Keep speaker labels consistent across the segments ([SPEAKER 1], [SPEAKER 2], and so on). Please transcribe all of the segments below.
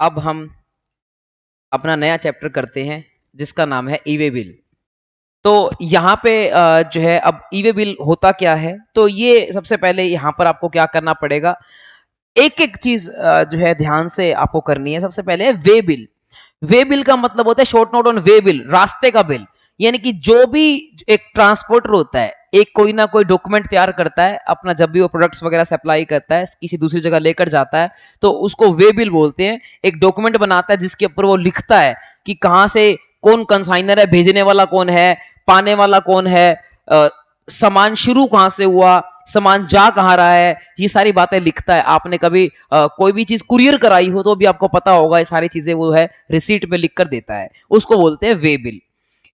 [SPEAKER 1] अब हम अपना नया चैप्टर करते हैं जिसका नाम है ई वे बिल। तो यहाँ पे जो है अब ई वे बिल होता क्या है, तो ये सबसे पहले यहाँ पर आपको क्या करना पड़ेगा, एक एक चीज जो है ध्यान से आपको करनी है। सबसे पहले वे बिल। वे बिल का मतलब होता है short note on way bill, रास्ते का बिल। यानी कि जो भी एक ट्रांसपोर्टर होता है, एक कोई ना कोई डॉक्यूमेंट तैयार करता है अपना, जब भी वो प्रोडक्ट्स वगैरह सप्लाई करता है, किसी दूसरी जगह लेकर जाता है, तो उसको वे बिल बोलते हैं। एक डॉक्यूमेंट बनाता है जिसके ऊपर वो लिखता है कि कहां से कौन कंसाइनर है, भेजने वाला कौन है, पाने वाला कौन है, सामान शुरू कहां से हुआ, सामान जा कहां रहा है, ये सारी बातें लिखता है। आपने कभी कोई भी चीज कुरियर कराई हो तो भी आपको पता होगा, ये सारी चीजें वो है रिसीट पे लिख कर देता है, उसको बोलते हैं वे बिल।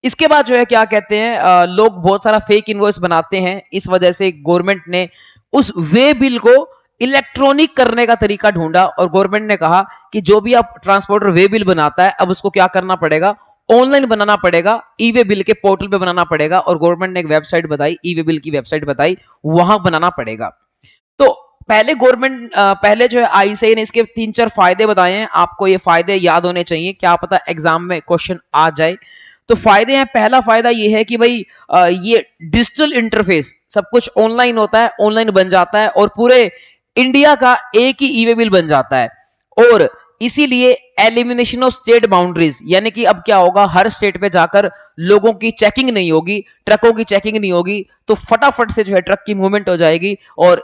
[SPEAKER 1] इसके बाद जो है क्या कहते हैं, लोग बहुत सारा फेक इनवॉइस बनाते हैं। इस वजह से गवर्नमेंट ने उस वे बिल को इलेक्ट्रॉनिक करने का तरीका ढूंढा और गवर्नमेंट ने कहा कि जो भी आप ट्रांसपोर्टर वे बिल बनाता है, अब उसको क्या करना पड़ेगा, ऑनलाइन बनाना पड़ेगा, ई वे बिल के पोर्टल पे बनाना पड़ेगा। और गवर्नमेंट ने एक वेबसाइट बताई, ई वे बिल की वेबसाइट बताई, वहां बनाना पड़ेगा। तो पहले गवर्नमेंट पहले जो है आईसीआई ने इसके 3-4 फायदे बताए हैं, आपको ये फायदे याद होने चाहिए, क्या पता एग्जाम में क्वेश्चन आ जाए। तो फायदे हैं, पहला फायदा ये है कि भाई ये डिजिटल इंटरफेस, सब कुछ ऑनलाइन होता है, ऑनलाइन बन जाता है और पूरे इंडिया का एक ही ई वे बिल बन जाता है। और इसीलिए एलिमिनेशन ऑफ स्टेट बाउंड्रीज, यानी कि अब क्या होगा, हर स्टेट पे जाकर लोगों की चेकिंग नहीं होगी, ट्रकों की चेकिंग नहीं होगी, तो फटाफट से जो है ट्रक की मूवमेंट हो जाएगी और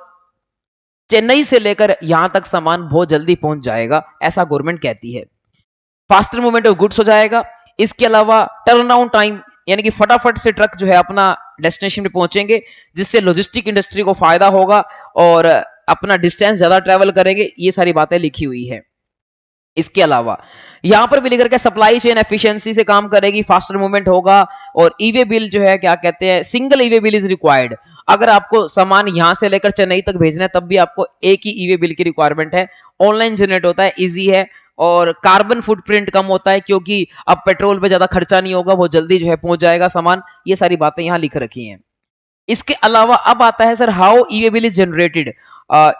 [SPEAKER 1] चेन्नई से लेकर यहां तक सामान बहुत जल्दी पहुंच जाएगा, ऐसा गवर्नमेंट कहती है। फास्टर मूवमेंट ऑफ गुड्स हो जाएगा। इसके अलावा टर्न अराउंड टाइम, यानी कि फटाफट से ट्रक जो है अपना डेस्टिनेशन पे पहुंचेंगे, जिससे लॉजिस्टिक इंडस्ट्री को फायदा होगा और अपना डिस्टेंस ज्यादा ट्रेवल करेंगे। ये सारी बातें लिखी हुई है। इसके अलावा यहां पर भी लिख रखा है सप्लाई चेन एफिशिएंसी से काम करेगी, फास्टर मूवमेंट होगा। और ई वे बिल जो है क्या कहते हैं, single E way bill is required. अगर आपको सामान यहां से लेकर चेन्नई तक भेजना है तब भी आपको एक ही ई वे बिल की रिक्वायरमेंट है। ऑनलाइन जनरेट होता है, इजी है और कार्बन फुटप्रिंट कम होता है, क्योंकि अब पेट्रोल पे ज्यादा खर्चा नहीं होगा, बहुत जल्दी जो है पहुंच जाएगा सामान। ये सारी बातें यहां लिख रखी हैं। इसके अलावा अब आता है sir, how E way bill is generated.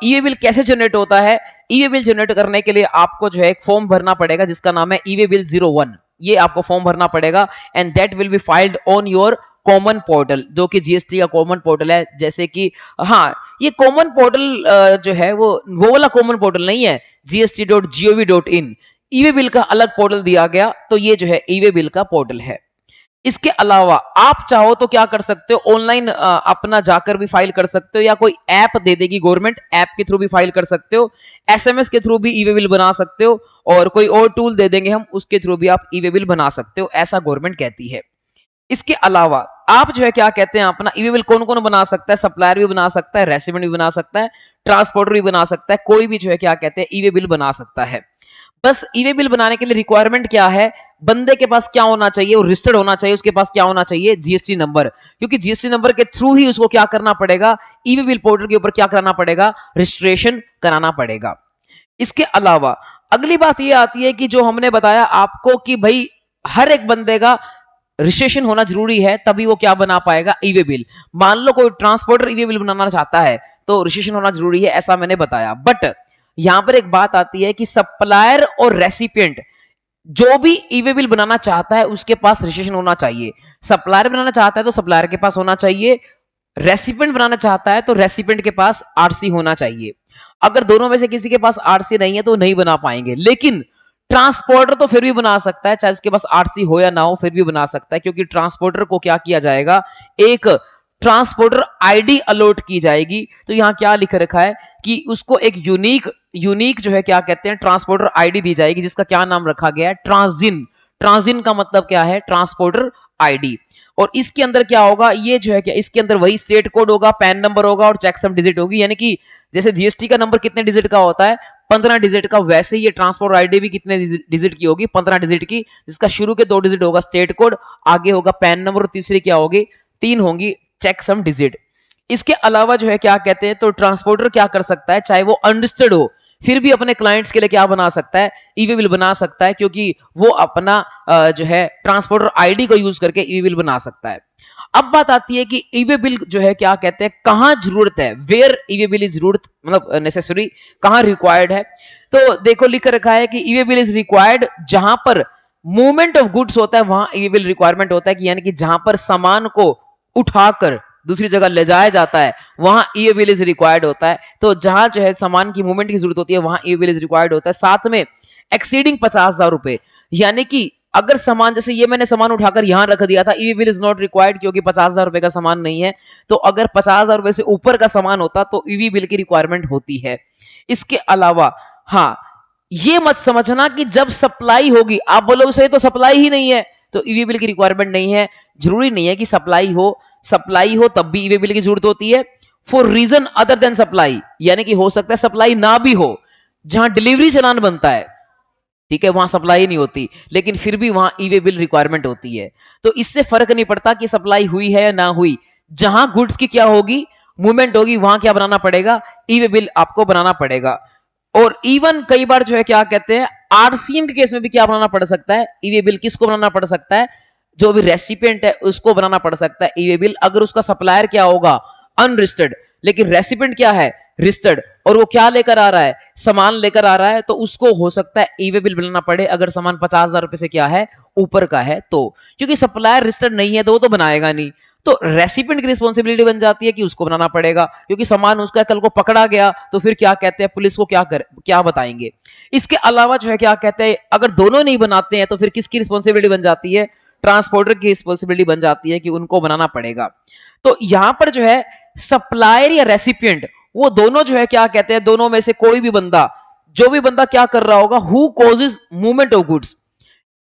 [SPEAKER 1] E way bill कैसे जनरेट होता है। ई वे बिल जनरेट करने के लिए आपको जो है एक फॉर्म भरना पड़ेगा जिसका नाम है ई वे बिल 01। ये आपको फॉर्म भरना पड़ेगा and that will be filed on your common portal, जो कि जीएसटी का कॉमन पोर्टल है। जैसे कि हाँ, ये कॉमन पोर्टल जो है वो वाला कॉमन पोर्टल नहीं है, gst.gov.in। ई वे बिल का अलग पोर्टल दिया गया, तो ये जो है ई वे बिल का पोर्टल है। इसके अलावा आप चाहो तो क्या कर सकते हो, ऑनलाइन अपना जाकर भी फाइल कर सकते हो, या कोई ऐप दे देगी गवर्नमेंट, ऐप के थ्रू भी फाइल कर सकते हो, एसएमएस के थ्रू भी ई वे बिल बना सकते हो, और कोई और टूल दे देंगे हम, उसके थ्रू भी आप ई वे बिल बना सकते हो, ऐसा गवर्नमेंट कहती है। इसके अलावा आप जो है क्या कहते हैं, अपना ई वे बिल कौन कौन बना सकता है, सप्लायर भी बना सकता है, रेसिडेंट भी बना सकता है, ट्रांसपोर्टर भी बना सकता है, कोई भी जो है क्या कहते हैं ई वे बिल बना सकता है। बस ई वे बिल बनाने के लिए रिक्वायरमेंट क्या है, बंदे के पास क्या होना चाहिए, वो रजिस्टर्ड होना चाहिए, उसके पास क्या होना चाहिए, जीएसटी नंबर। क्योंकि जीएसटी नंबर के थ्रू ही उसको क्या करना पड़ेगा, ई वे बिल पोर्टल के ऊपर क्या करना पड़ेगा, रजिस्ट्रेशन कराना पड़ेगा। इसके अलावा अगली बात ये आती है कि जो हमने बताया आपको कि भाई हर एक बंदे का रजिस्ट्रेशन होना जरूरी है, तभी वो क्या बना पाएगा, ई वे बिल। मान लो कोई ट्रांसपोर्टर ई वे बिल बनाना चाहता है तो रजिस्ट्रेशन होना जरूरी है, ऐसा मैंने बताया। बट यहां पर एक बात आती है कि सप्लायर और रेसिपिएंट, जो भी ई वे बिल बनाना चाहता है उसके पास रजिस्ट्रेशन होना चाहिए। सप्लायर बनाना चाहता है तो सप्लायर के पास होना चाहिए, रेसिपिएंट बनाना चाहता है तो रेसिपिएंट के पास आरसी होना चाहिए। अगर दोनों में से किसी के पास आरसी नहीं है तो नहीं बना पाएंगे। लेकिन ट्रांसपोर्टर तो फिर भी बना सकता है, चाहे उसके पास आरसी हो या ना हो, फिर भी बना सकता है, क्योंकि ट्रांसपोर्टर को क्या किया जाएगा, एक ट्रांसपोर्टर आईडी अलॉट की जाएगी। तो यहां क्या लिख रखा है कि उसको एक यूनिक जो है क्या कहते हैं, ट्रांसपोर्टर आईडी दी जाएगी, जिसका क्या नाम रखा गया है, ट्रांजिन। ट्रांजिन का मतलब क्या है, ट्रांसपोर्टर आईडी। और इसके अंदर क्या होगा, ये जो है क्या, इसके अंदर वही स्टेट कोड होगा, पैन नंबर होगा और चेकसम डिजिट होगी। यानी कि जैसे जीएसटी का नंबर कितने डिजिट का होता है, 15 डिजिट का, वैसे ही ये ट्रांसपोर्ट आईडी भी कितने डिजिट की होगी, 15 डिजिट की, जिसका शुरू के 2 डिजिट होगा स्टेट कोड, आगे होगा पैन नंबर और तीसरी क्या होगी, 3 होंगी चेकसम डिजिट। इसके अलावा जो है क्या कहते हैं, तो ट्रांसपोर्टर क्या कर सकता है, चाहे वो अनरजिस्टर्ड हो, फिर भी अपने क्लाइंट्स के लिए क्या बना सकता है, ई वे बिल बना सकता है, क्योंकि वो अपना जो है ट्रांसपोर्टर आईडी को यूज करके ई वे बिल बना सकता है। अब बात आती है कि ई वे बिल जो है क्या कहते हैं, कहां जरूरत है, where e way bill is जरूरत, मतलब नेसेसरी, कहां रिक्वायर्ड है। तो देखो लिख रखा है कि ई वे बिल इज रिक्वायर्ड जहां पर मूवमेंट ऑफ गुड्स होता है वहां ई वे बिल रिक्वायरमेंट होता है, कि यानी कि जहां पर सामान को उठाकर दूसरी जगह ले जाया जाता है वहां ई वे बिल इज रिक्वायर्ड होता है। तो जहां जो है सामान की मूवमेंट की जरूरत होती है वहां ई वे बिल इज रिक्वायर्ड होता है। साथ में एक्सीडिंग 50,000 रुपए, यानी कि अगर सामान, जैसे ये मैंने सामान उठाकर यहां रख दिया था, e way bill is not required क्योंकि 50,000 रुपए का सामान नहीं है। तो अगर 50,000 रुपए से ऊपर का सामान होता तो ई वे बिल की रिक्वायरमेंट होती है। इसके अलावा हाँ, ये मत समझना कि जब सप्लाई होगी, आप बोलोगे सही तो सप्लाई ही नहीं है तो ईवी बिल की रिक्वायरमेंट नहीं है। जरूरी नहीं है कि सप्लाई हो तब भी ईवी बिल की जरूरत होती है। For reason other than supply, यानी कि हो सकता है सप्लाई ना भी हो, जहां डिलीवरी चालान बनता है, ठीक है, वहां सप्लाई नहीं होती लेकिन फिर भी वहां ईवे बिल रिक्वायरमेंट होती है। तो इससे फर्क नहीं पड़ता कि सप्लाई हुई है या ना हुई, जहां गुड्स की क्या होगी, मूवमेंट होगी, वहां क्या बनाना पड़ेगा, ईवे बिल आपको बनाना पड़ेगा। और इवन कई बार जो है क्या कहते हैं, आरसीएम के केस में भी क्या बनाना पड़ सकता है, ईवे बिल किसको बनाना पड़ सकता है, जो भी रेसिपिएंट है उसको बनाना पड़ सकता है ईवे बिल, अगर उसका सप्लायर क्या होगा, अनरजिस्टर्ड, लेकिन रेसिपिएंट क्या है, रजिस्टर्ड, और वो क्या लेकर आ रहा है, सामान लेकर आ रहा है, तो उसको हो सकता है ईवे बिल बनाना पड़े अगर सामान 50,000 रुपए से क्या है, ऊपर का है तो। क्योंकि सप्लायर रजिस्टर्ड नहीं है तो वो तो बनाएगा नहीं, तो रेसिपिएंट की रिस्पॉन्सिबिलिटी बन जाती है कि उसको बनाना पड़ेगा, क्योंकि सामान उसका कल को पकड़ा गया तो फिर क्या कहते हैं, पुलिस को क्या बताएंगे। इसके अलावा जो है क्या कहते हैं, अगर दोनों नहीं बनाते हैं तो फिर किसकी रिस्पॉन्सिबिलिटी बन जाती है, ट्रांसपोर्टर की रिस्पॉन्सिबिलिटी बन जाती है कि उनको बनाना पड़ेगा। तो यहां पर जो है सप्लायर या रेसिपिएंट, वो दोनों जो है क्या कहते हैं, दोनों में से कोई भी बंदा, जो भी बंदा क्या कर रहा होगा, who causes movement of goods,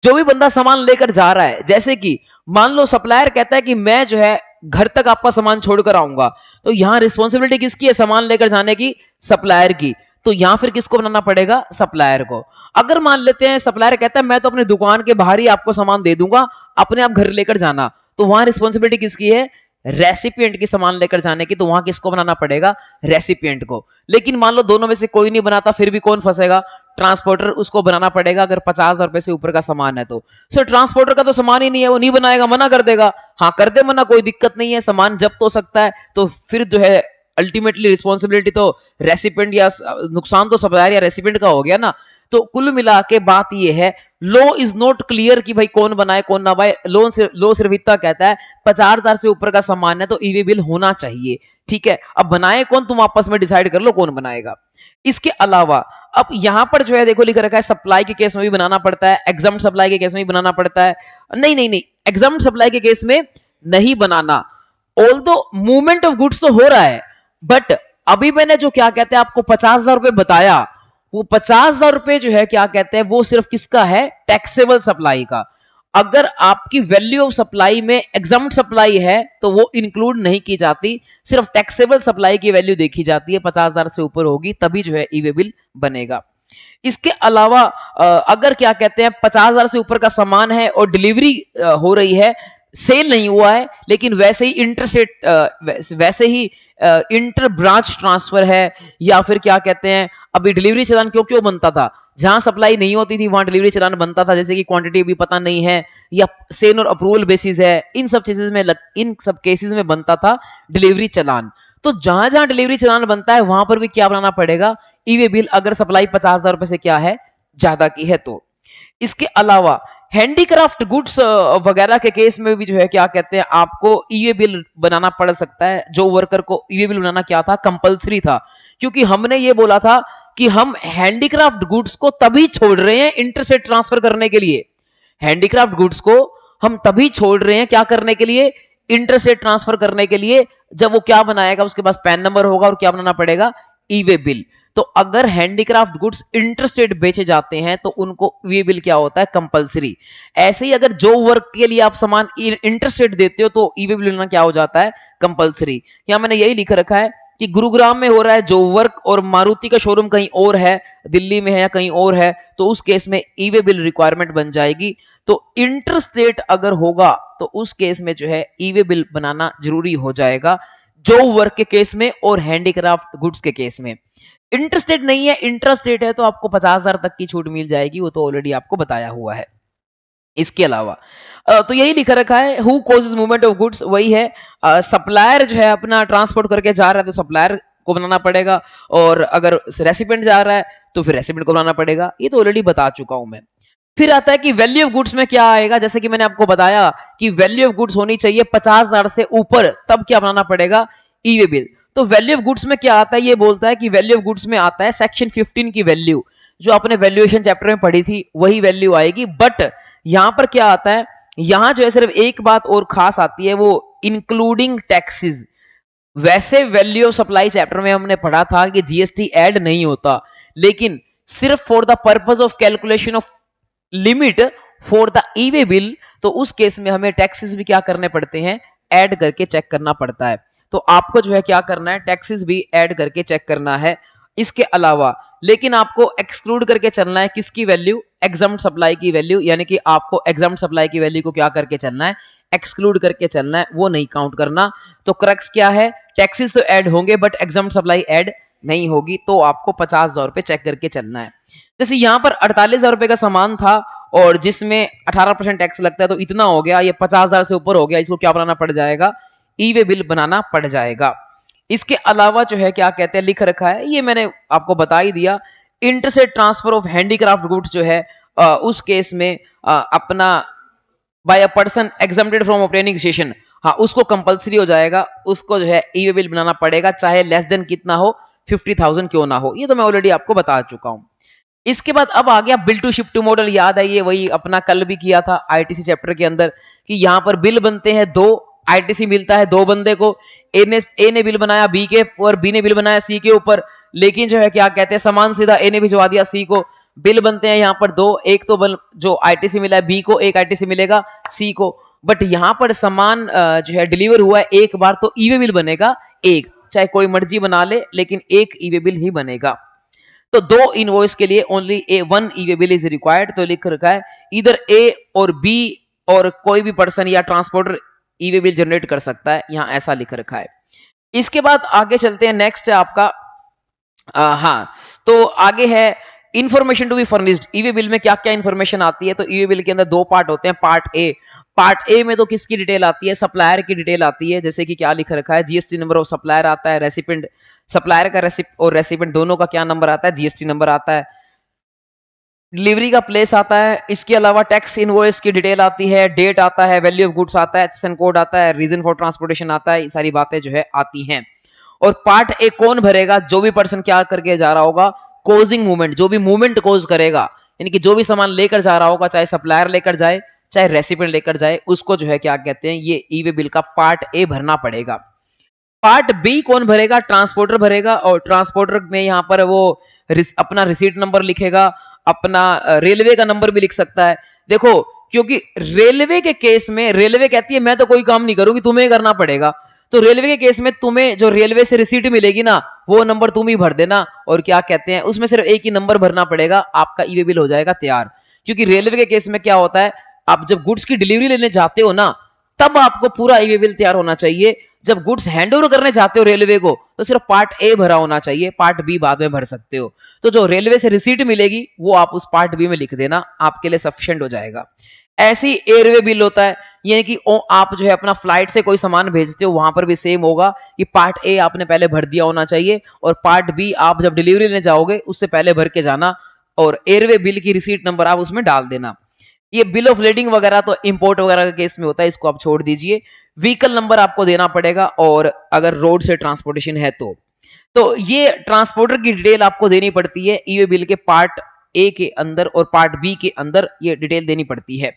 [SPEAKER 1] जो भी बंदा सामान लेकर जा रहा है। जैसे कि मान लो सप्लायर कहता है कि मैं जो है घर तक आपका सामान छोड़कर आऊंगा, तो यहां रिस्पॉन्सिबिलिटी किसकी है, सामान लेकर जाने की, सप्लायर की। तो यहां फिर किसको बनाना पड़ेगा, सप्लायर को। अगर मान लेते हैं सप्लायर कहता है मैं तो अपनी दुकान के बाहर ही आपको सामान दे दूंगा, अपने आप घर लेकर जाना, तो वहां रिस्पॉन्सिबिलिटी किसकी है, रेसिपिएंट की सामान लेकर जाने की, तो वहां किसको बनाना पड़ेगा, रेसिपिएंट को। लेकिन मान लो दोनों में से कोई नहीं बनाता, फिर भी कौन फंसेगा, ट्रांसपोर्टर, उसको बनाना पड़ेगा अगर 50,000 रुपए से ऊपर का सामान है तो। सो ट्रांसपोर्टर का तो सामान ही नहीं है, वो नहीं बनाएगा, मना कर देगा। हाँ कर दे मना, कोई दिक्कत नहीं है, सामान जब्त हो सकता है, तो फिर जो है अल्टीमेटली रिस्पॉन्सिबिलिटी तो रेसिपिएंट या नुकसान तो सप्लायर या रेसिपिएंट का हो गया ना। तो कुल मिला के बात ये है, लॉ इज नॉट क्लियर कि भाई कौन बनाए कौन ना बनाए। लॉ सिर्फ इतना कहता है 50,000 से ऊपर का सामान है तो ईवी बिल होना चाहिए, ठीक है। अब बनाए कौन, तुम आपस में डिसाइड कर लो कौन बनाएगा। इसके अलावा अब यहां पर जो है देखो लिख रखा है सप्लाई के केस में भी बनाना पड़ता है, एग्जाम सप्लाई के केस में भी बनाना पड़ता है। नहीं नहीं नहीं, एग्जाम सप्लाई के केस में नहीं बनाना। ऑल्दो मूवमेंट ऑफ गुड्स तो हो रहा है, बट अभी मैंने जो क्या कहते हैं आपको 50,000 रुपए बताया, वो 50,000 रुपए जो है क्या कहते हैं, वो सिर्फ किसका है, टैक्सेबल सप्लाई का। अगर आपकी वैल्यू ऑफ सप्लाई में एग्जाम्प्ट सप्लाई है तो वो इंक्लूड नहीं की जाती, सिर्फ टैक्सेबल सप्लाई की वैल्यू देखी जाती है, 50,000 से ऊपर होगी तभी जो है ईवे बिल बनेगा। इसके अलावा अगर क्या कहते हैं 50,000 से ऊपर का सामान है और डिलीवरी हो रही है, सेल नहीं हुआ है, लेकिन वैसे ही इंटरस्टेट वैसे ही इंटर ब्रांच ट्रांसफर है, या फिर क्या कहते हैं, अभी डिलीवरी चालान क्यों क्यों बनता था, जहां सप्लाई नहीं होती थी वहां डिलीवरी चालान बनता था, जैसे कि क्वांटिटी भी पता नहीं है या सेल और अप्रूवल बेसिस है, इन सब चीजें में इन सब केसेस में बनता था डिलीवरी चालान। तो जहां जहां डिलीवरी चालान बनता है वहां पर भी क्या बनाना पड़ेगा, ईवे बिल, अगर सप्लाई 50,000 रुपए से क्या है, ज्यादा की है तो। इसके अलावा हैंडीक्राफ्ट गुड्स वगैरह के केस में भी जो है क्या कहते हैं आपको ईवे बिल बनाना पड़ सकता है। जो वर्कर को ईवे बिल बनाना क्या था, कंपलसरी था, क्योंकि हमने ये बोला था कि हम हैंडीक्राफ्ट गुड्स को तभी छोड़ रहे हैं इंटरस्टेट ट्रांसफर करने के लिए। हैंडीक्राफ्ट गुड्स को हम तभी छोड़ रहे हैं क्या करने के लिए, इंटरस्टेट ट्रांसफर करने के लिए, जब वो क्या बनाएगा, उसके पास पैन नंबर होगा और क्या बनाना पड़ेगा, ईवे बिल। तो अगर हैंडीक्राफ्ट गुड्स इंटरस्टेट बेचे जाते हैं तो उनको ईवे बिल क्या होता है, कंपलसरी। ऐसे ही अगर जो वर्क के लिए आप सामान इंटरस्टेट देते हो तो ईवे बिल लेना क्या हो जाता है, कंपलसरी। यहां मैंने यही लिख रखा है कि गुरुग्राम में हो रहा है जो वर्क और मारुति का शोरूम कहीं और है, दिल्ली में है या कहीं और है, तो उस केस में ईवे बिल रिक्वायरमेंट बन जाएगी। तो इंटरस्टेट अगर होगा तो उस केस में जो है ईवे बिल बनाना जरूरी हो जाएगा, जो वर्क के केस में और हैंडीक्राफ्ट गुड्स के केस में। इंटरस्टेट नहीं है, इंट्रास्टेट है तो आपको 50,000 तक की छूट मिल जाएगी, वो तो ऑलरेडी आपको बताया हुआ है। इसके अलावा तो यही लिखा रखा है, who causes movement of goods, वही है सप्लायर जो है अपना ट्रांसपोर्ट करके जा रहा है तो सप्लायर को बनाना पड़ेगा, और अगर रेसिपिएंट जा रहा है तो फिर रेसिपिएंट को बनाना पड़ेगा, ये तो ऑलरेडी बता चुका हूं मैं। फिर आता है कि वैल्यू ऑफ गुड्स में क्या आएगा, जैसे कि मैंने आपको बताया कि वैल्यू ऑफ गुड्स होनी चाहिए 50,000 से ऊपर, तब क्या बनाना पड़ेगा, ई वे बिल। तो वैल्यू ऑफ गुड्स में क्या आता है, ये बोलता है कि वैल्यू ऑफ गुड्स में आता है सेक्शन 15 की वैल्यू, जो आपने वैल्यूएशन चैप्टर में पढ़ी थी वही वैल्यू आएगी। बट यहां पर क्या आता है, यहां जो है सिर्फ एक बात और खास आती है, वो इंक्लूडिंग टैक्सेस। वैसे वैल्यू ऑफ सप्लाई चैप्टर में हमने पढ़ा था कि जीएसटी ऐड नहीं होता, लेकिन सिर्फ for the purpose of calculation of limit for the e way bill, तो उस केस में हमें टैक्सेस भी क्या करने पड़ते हैं, ऐड करके चेक करना पड़ता है। तो आपको जो है क्या करना है, टैक्सेस भी ऐड करके चेक करना है इसके अलावा। लेकिन आपको एक्सक्लूड करके चलना है किसकी वैल्यू, एग्जम्प्ट सप्लाई की वैल्यू, यानी कि आपको एग्जम्प्ट सप्लाई की वैल्यू को क्या करके चलना है, एक्सक्लूड करके चलना है, वो नहीं काउंट करना। तो क्रक्स क्या है, टैक्सेस तो ऐड होंगे बट एग्जम्प्ट सप्लाई ऐड नहीं होगी, तो आपको 50,000 रुपए चेक करके चलना है। जैसे यहां पर 48,000 रुपए का सामान था और जिसमें 18% टैक्स लगता है, तो इतना हो गया, ये 50,000 से ऊपर हो गया, इसको क्या बनाना पड़ जाएगा, ई वे बिल बनाना पड़ जाएगा। इसके अलावा जो है क्या कहते हैं, लिख रखा है, ये मैंने आपको बता ही दिया, interstate transfer of handicraft goods जो है उस केस में अपना by a person exempted from obtaining station, हाँ उसको कंपलसरी हो जाएगा, उसको जो है ई वे बिल बनाना पड़ेगा, चाहे लेस देन कितना हो, 50,000 क्यों ना हो। ये तो मैं ऑलरेडी आपको बता चुका हूं। इसके बाद अब आ गया bill to ship to model, याद है ये वही अपना कल भी किया था आईटीसी चैप्टर के अंदर, कि यहां पर बिल बनते हैं दो, आईटीसी मिलता है दो बंदे को, ए ने बिल बनाया बी के और बी ने बिल बनाया सी के ऊपर, लेकिन जो है क्या कहते हैं, सामान सीधा ए ने भिजवा दिया सी को, बिल बनते हैं यहाँ पर दो, एक तो जो आईटीसी मिला है बी को, एक आईटीसी मिलेगा सी को। बट यहाँ पर सामान जो है डिलीवर हुआ है एक बार, तो ई वे बिल बनेगा एक, चाहे कोई मर्जी बना ले, लेकिन एक ई वे बिल ही बनेगा। तो दो इनवॉइस के लिए only A one E way bill is required, तो लिख रखा है इधर ए और बी और कोई भी पर्सन या ट्रांसपोर्टर ई वे बिल जनरेट कर सकता है, यहां ऐसा लिख रखा है। इसके बाद आगे चलते हैं, नेक्स्ट है आपका हाँ, तो आगे है information to be furnished. E way bill में क्या क्या इंफॉर्मेशन आती है, तो ई वे बिल के अंदर दो पार्ट होते हैं, पार्ट ए में तो किसकी डिटेल आती है, सप्लायर की डिटेल आती है, जैसे कि क्या लिख रखा है, जीएसटी नंबर ऑफ सप्लायर आता है, रेसिपेंट सप्लायर का और रेसिपेंट दोनों का क्या नंबर आता है, जीएसटी नंबर आता है, डिलीवरी का प्लेस आता है, इसके अलावा टैक्स इनवॉइस की डिटेल आती है, डेट आता है, वैल्यू ऑफ गुड्स आता है, एचएसएन कोड आता है, रीजन फॉर ट्रांसपोर्टेशन आता है, ये सारी बातें जो है आती हैं। और पार्ट ए कौन भरेगा, जो भी पर्सन क्या करके जा रहा होगा, कोजिंग मूवमेंट, जो भी मूवमेंट कोज करेगा, यानी कि जो भी सामान लेकर जा रहा होगा, चाहे सप्लायर लेकर जाए चाहे रेसिपेंट लेकर जाए, उसको जो है क्या कहते हैं, ये ई वे बिल का पार्ट ए भरना पड़ेगा। पार्ट बी कौन भरेगा, ट्रांसपोर्टर भरेगा, और ट्रांसपोर्टर में यहां पर वो अपना रिसीट नंबर लिखेगा, अपना रेलवे का नंबर भी लिख सकता है। देखो, क्योंकि रेलवे के केस में रेलवे कहती है मैं तो कोई काम नहीं करूंगी, तुम्हें करना पड़ेगा, तो रेलवे के केस में तुम्हें जो रेलवे से रिसीट मिलेगी ना, वो नंबर तुम ही भर देना, और क्या कहते हैं, उसमें सिर्फ एक ही नंबर भरना पड़ेगा, आपका ई वे बिल हो जाएगा तैयार। क्योंकि रेलवे के केस में क्या होता है, आप जब गुड्स की डिलीवरी लेने जाते हो ना, तब आपको पूरा ई वे बिल तैयार होना चाहिए। जब गुड्स हैंड ओवर करने जाते हो रेलवे को, तो सिर्फ पार्ट ए भरा होना चाहिए, पार्ट बी बाद में भर सकते हो। तो जो रेलवे से रिसीट मिलेगी वो आप उस पार्ट बी में लिख देना, आपके लिए सफिशिएंट हो जाएगा। ऐसी एयरवे बिल होता है, यानी कि आप जो है अपना फ्लाइट से कोई सामान भेजते हो, वहां पर भी सेम होगा कि पार्ट ए आपने पहले भर दिया होना चाहिए, और पार्ट बी आप जब डिलीवरी लेने जाओगे उससे पहले भर के जाना, और एयरवे बिल की रिसीट नंबर आप उसमें डाल देना। ये बिल ऑफ लेडिंग वगैरह तो इंपोर्ट वगैरह के केस में होता है, इसको आप छोड़ दीजिए। व्हीकल नंबर आपको देना पड़ेगा, और अगर रोड से ट्रांसपोर्टेशन है तो ये ट्रांसपोर्टर की डिटेल आपको देनी पड़ती है ई वे बिल के पार्ट ए के अंदर, और पार्ट बी के अंदर ये डिटेल देनी पड़ती है।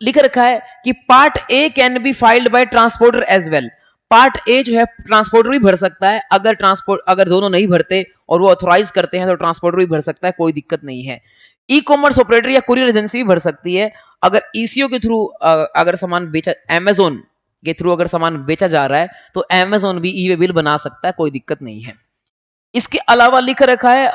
[SPEAKER 1] लिख रखा है कि part A can be filed by transporter as well. Part A जो है ट्रांसपोर्टर भी भर सकता है, अगर दोनों नहीं भरते और वो ऑथोराइज करते हैं तो ट्रांसपोर्टर भी भर सकता है, कोई दिक्कत नहीं है। ई कॉमर्स ऑपरेटर या कुरियर एजेंसी भी भर सकती है। अगर ईसीओ के थ्रू अगर सामान बेचा, अमेजोन के थ्रू अगर सामान बेचा जा रहा है, तो अमेजोन भी ई वे बिल बना सकता है, कोई दिक्कत नहीं है। इसके अलावा लिख रखा है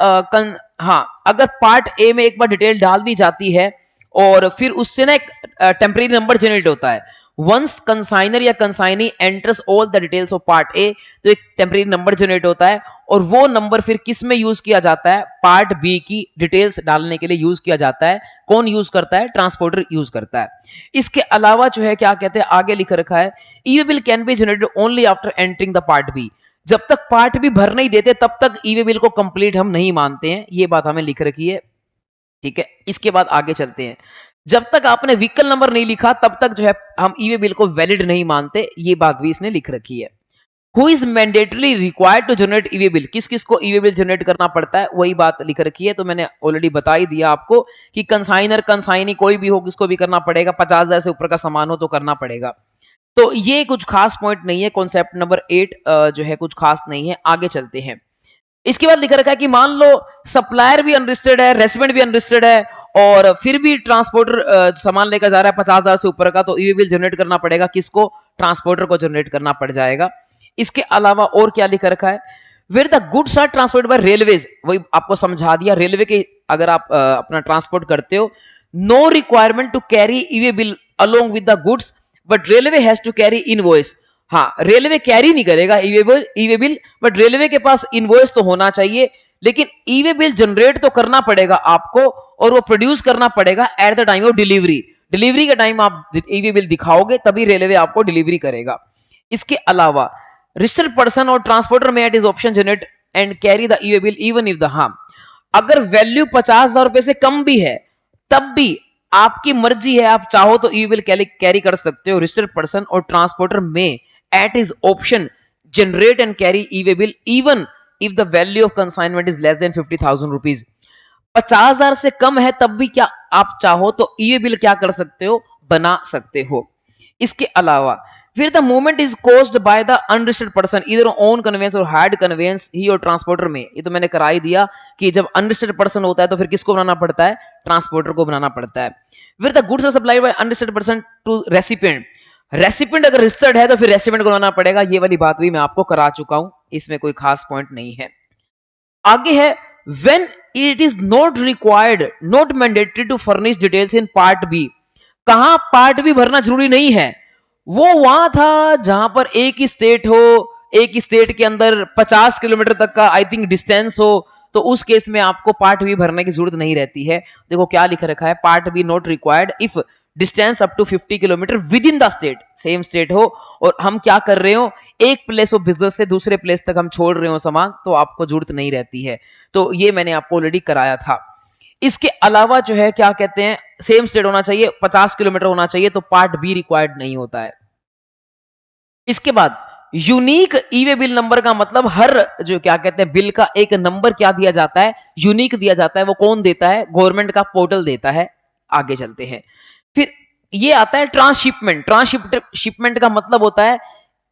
[SPEAKER 1] हाँ, अगर पार्ट ए में एक बार डिटेल डाल दी जाती है और फिर उससे ना एक टेम्परेरी नंबर जनरेट होता है, वंस कंसाइनर या consignee enters all the details of part A, तो एक टेम्परेरी नंबर जनरेट होता है, और वो नंबर फिर किस में यूज किया जाता है, पार्ट बी की डिटेल्स डालने के लिए यूज किया जाता है। कौन यूज करता है, ट्रांसपोर्टर यूज करता है। इसके अलावा जो है क्या कहते हैं, आगे लिख रखा है e way bill can be generated only after entering the part B. जब तक पार्ट भी भर नहीं देते तब तक ई वे बिल को कंप्लीट हम नहीं मानते हैं, ये बात हमें लिख रखी है। ठीक है, इसके बाद आगे चलते हैं। जब तक आपने व्हीकल नंबर नहीं लिखा तब तक जो है हम ई वे बिल को वैलिड नहीं मानते, ये बात भी इसने लिख रखी है। Who is mandatory required to generate e way bill, किस किस को ई वे बिल जनरेट करना पड़ता है, वही बात लिख रखी है। तो मैंने ऑलरेडी बता ही दिया आपको कि कंसाइनर कंसाइनी कोई भी हो किसको भी करना पड़ेगा, 50,000 से ऊपर का सामान हो तो करना पड़ेगा। तो ये कुछ खास पॉइंट नहीं है, कॉन्सेप्ट नंबर 8 जो है कुछ खास नहीं है। आगे चलते हैं। इसके बाद लिखा रखा है कि मान लो सप्लायर भी अनलिस्टेड है, रेसिडेंट भी अनलिस्टेड है, और फिर भी ट्रांसपोर्टर सामान लेकर जा रहा है 50,000 से ऊपर का, तो ई वे बिल जनरेट करना पड़ेगा किसको, ट्रांसपोर्टर को जनरेट करना पड़ जाएगा। इसके अलावा और क्या लिखा रखा है, where the goods are transport by railways, वही आपको समझा दिया। रेलवे के अगर आप अपना ट्रांसपोर्ट करते हो, no requirement to carry e way bill along with the goods, but railway has to carry invoice. हाँ, रेलवे कैरी नहीं करेगा e way bill, but railway के पास इनवॉइस तो होना चाहिए, लेकिन ई वे बिल जनरेट तो करना पड़ेगा आपको, और वो प्रोड्यूस करना पड़ेगा at the time of delivery. Delivery के टाइम आप ई वे बिल दिखाओगे तभी रेलवे आपको डिलीवरी करेगा। इसके अलावा रजिस्टर्ड पर्सन और ट्रांसपोर्टर में at his option generate and carry the e way bill even if the, हाँ, अगर वैल्यू 50,000 रुपए से कम भी है तब भी आपकी मर्जी है, आप चाहो तो ई वे बिल कैरी कर सकते हो। रजिस्टर्ड पर्सन और ट्रांसपोर्टर में at his option generate and carry e-way bill even if the value of consignment is less than 50,000 rupees। 50,000 से कम है तब भी क्या आप चाहो तो ई-वे बिल क्या कर सकते हो, बना सकते हो। इसके अलावा फिर the movement is caused by the unregistered person इधर ओन कन्वेंस और हायर्ड कन्वेंस ही और ट्रांसपोर्टर में, ये तो मैंने करा ही दिया कि जब अनरजिस्टर्ड पर्सन होता है तो फिर किसको बनाना पड़ता है, ट्रांसपोर्टर को बनाना पड़ता है। फिर the goods are supplied by unregistered person to recipient, recipient अगर रजिस्टर्ड है तो फिर रेसिपिएंट को बनाना पड़ेगा, ये वाली बात भी मैं आपको करा चुका हूं, इसमें कोई खास पॉइंट नहीं है। आगे है when it is not required not mandatory to furnish details in part B, कहां पार्ट बी भरना जरूरी नहीं है, वो वहां था जहां पर एक ही स्टेट हो, एक ही स्टेट के अंदर 50 किलोमीटर तक का आई थिंक डिस्टेंस हो, तो उस केस में आपको पार्ट बी भरने की जरूरत नहीं रहती है। देखो क्या लिखा रखा है, part B not required if distance up to 50 kilometer within the state, same state हो, और हम क्या कर रहे हो, एक प्लेस ऑफ बिजनेस से दूसरे प्लेस तक हम छोड़ रहे हो सामान, तो आपको जरूरत नहीं रहती है। तो ये मैंने आपको ऑलरेडी कराया था। इसके अलावा जो है क्या कहते हैं, सेम स्टेट होना चाहिए, 50 किलोमीटर होना चाहिए, तो पार्ट बी रिक्वायर्ड नहीं होता है। इसके बाद यूनिक ई वे बिल नंबर का मतलब हर जो क्या कहते हैं बिल का एक नंबर क्या दिया जाता है, यूनिक दिया जाता है। वो कौन देता है, गवर्नमेंट का पोर्टल देता है। आगे चलते हैं। फिर ये आता है ट्रांसशिपमेंट। ट्रांसशिपमेंट का मतलब होता है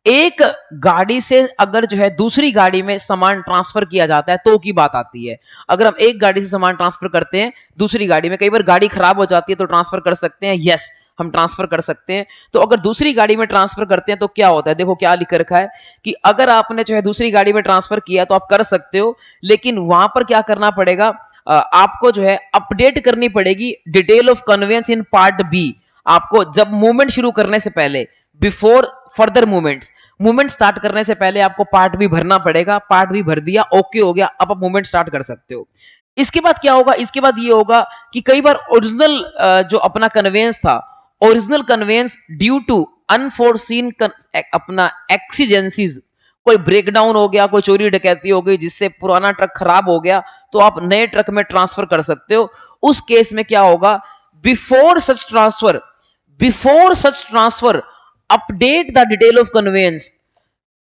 [SPEAKER 1] एक गाड़ी से अगर जो है दूसरी गाड़ी में सामान ट्रांसफर किया जाता है तो की बात आती है। अगर हम एक गाड़ी से सामान ट्रांसफर करते हैं दूसरी गाड़ी में, कई बार गाड़ी खराब हो जाती है तो ट्रांसफर कर सकते हैं, यस हम ट्रांसफर कर सकते हैं। तो अगर दूसरी गाड़ी में ट्रांसफर करते हैं तो क्या होता है, देखो क्या लिख रखा है कि अगर आपने जो है दूसरी गाड़ी में ट्रांसफर किया तो आप कर सकते हो, लेकिन वहां पर क्या करना पड़ेगा, आपको जो है अपडेट करनी पड़ेगी detail of conveyance in part B. आपको जब मूवमेंट शुरू करने से पहले, बिफोर फर्दर मूवमेंट स्टार्ट करने से पहले आपको पार्ट भी भरना पड़ेगा। पार्ट भी भर दिया, ओके हो गया, अब आप मूवमेंट स्टार्ट कर सकते हो। इसके बाद क्या होगा, इसके बाद ये होगा कि कई बार ओरिजिनल जो अपना कन्वेंस था, original conveyance due to unforeseen अपना एक्सीजेंसीज, कोई ब्रेकडाउन हो गया, कोई चोरी डकैती हो गई जिससे पुराना ट्रक खराब हो गया, तो आप नए ट्रक में ट्रांसफर कर सकते हो। उस केस में क्या होगा, before such transfer update the detail of conveyance.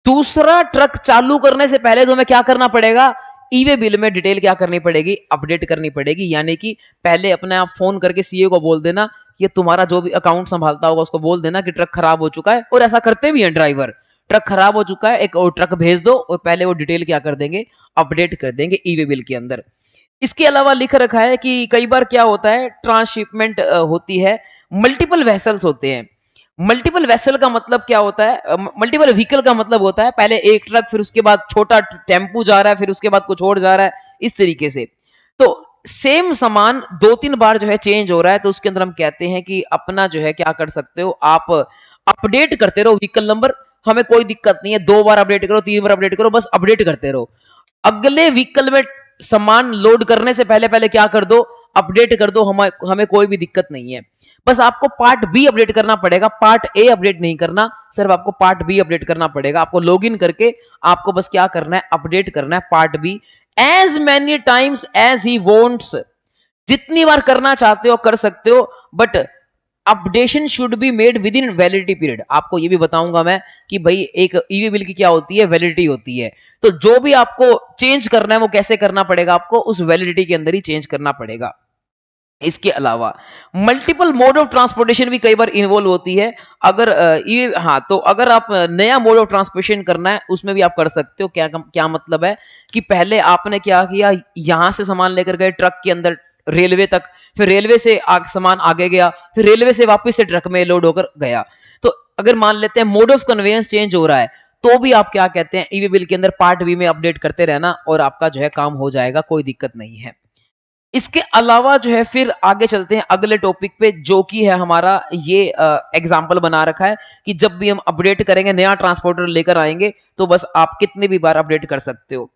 [SPEAKER 1] दूसरा ट्रक चालू करने से पहले तुम्हें क्या करना पड़ेगा, ई वे बिल में डिटेल क्या करनी पड़ेगी, अपडेट करनी पड़ेगी। यानी कि पहले अपने आप फोन करके सीए को बोल देना, ये तुम्हारा जो भी अकाउंट संभालता होगा उसको बोल देना कि ट्रक खराब हो चुका है, और ऐसा करते भी हैं ड्राइवर, ट्रक खराब हो चुका है एक और ट्रक भेज दो, और पहले वो डिटेल क्या कर देंगे, अपडेट कर देंगे ई वे बिल के अंदर। इसके अलावा लिख रखा है कि कई बार क्या होता है, ट्रांसशिपमेंट होती है, मल्टीपल वेसल्स होते हैं। मल्टीपल वेसल का मतलब क्या होता है, मल्टीपल व्हीकल का मतलब होता है पहले एक ट्रक, फिर उसके बाद छोटा टेम्पू जा रहा है, फिर उसके बाद कुछ और जा रहा है, इस तरीके से। तो सेम सामान 2-3 बार जो है चेंज हो रहा है, तो उसके अंदर हम कहते हैं कि अपना जो है क्या कर सकते हो, आप अपडेट करते रहो व्हीकल नंबर, हमें कोई दिक्कत नहीं है, 2 बार अपडेट करो, 3 बार अपडेट करो, बस अपडेट करते रहो। अगले व्हीकल में सामान लोड करने से पहले पहले क्या कर दो, अपडेट कर दो, हमें कोई भी दिक्कत नहीं है। बस आपको पार्ट बी अपडेट करना पड़ेगा, पार्ट ए अपडेट नहीं करना, सिर्फ आपको पार्ट बी अपडेट करना पड़ेगा। आपको लॉगिन करके आपको बस क्या करना है, अपडेट करना है part B as many times as he wants. जितनी बार करना चाहते हो कर सकते हो, but updation should be made within validity period. आपको ये भी बताऊंगा मैं कि भाई एक ईवी बिल की क्या होती है, वैलिडिटी होती है। तो जो भी आपको चेंज करना है वो कैसे करना पड़ेगा, आपको उस वैलिडिटी के अंदर ही चेंज करना पड़ेगा। इसके अलावा मल्टीपल मोड ऑफ ट्रांसपोर्टेशन भी कई बार इन्वॉल्व होती है। अगर हाँ, तो अगर आप नया मोड ऑफ ट्रांसपोर्टेशन करना है उसमें भी आप कर सकते हो। क्या क्या मतलब है कि पहले आपने क्या किया, यहां से सामान लेकर गए ट्रक के अंदर रेलवे तक, फिर रेलवे से सामान आगे गया, फिर रेलवे से वापस से ट्रक में लोड होकर गया। तो अगर मान लेते हैं मोड ऑफ कन्वेंस चेंज हो रहा है, तो भी आप क्या कहते हैं, ईवी बिल के अंदर पार्ट बी में अपडेट करते रहना और आपका जो है काम हो जाएगा, कोई दिक्कत नहीं है। इसके अलावा जो है फिर आगे चलते हैं अगले टॉपिक पे, जो कि है हमारा ये एग्जाम्पल बना रखा है कि जब भी हम अपडेट करेंगे, नया ट्रांसपोर्टर लेकर आएंगे, तो बस आप कितने भी बार अपडेट कर सकते हो।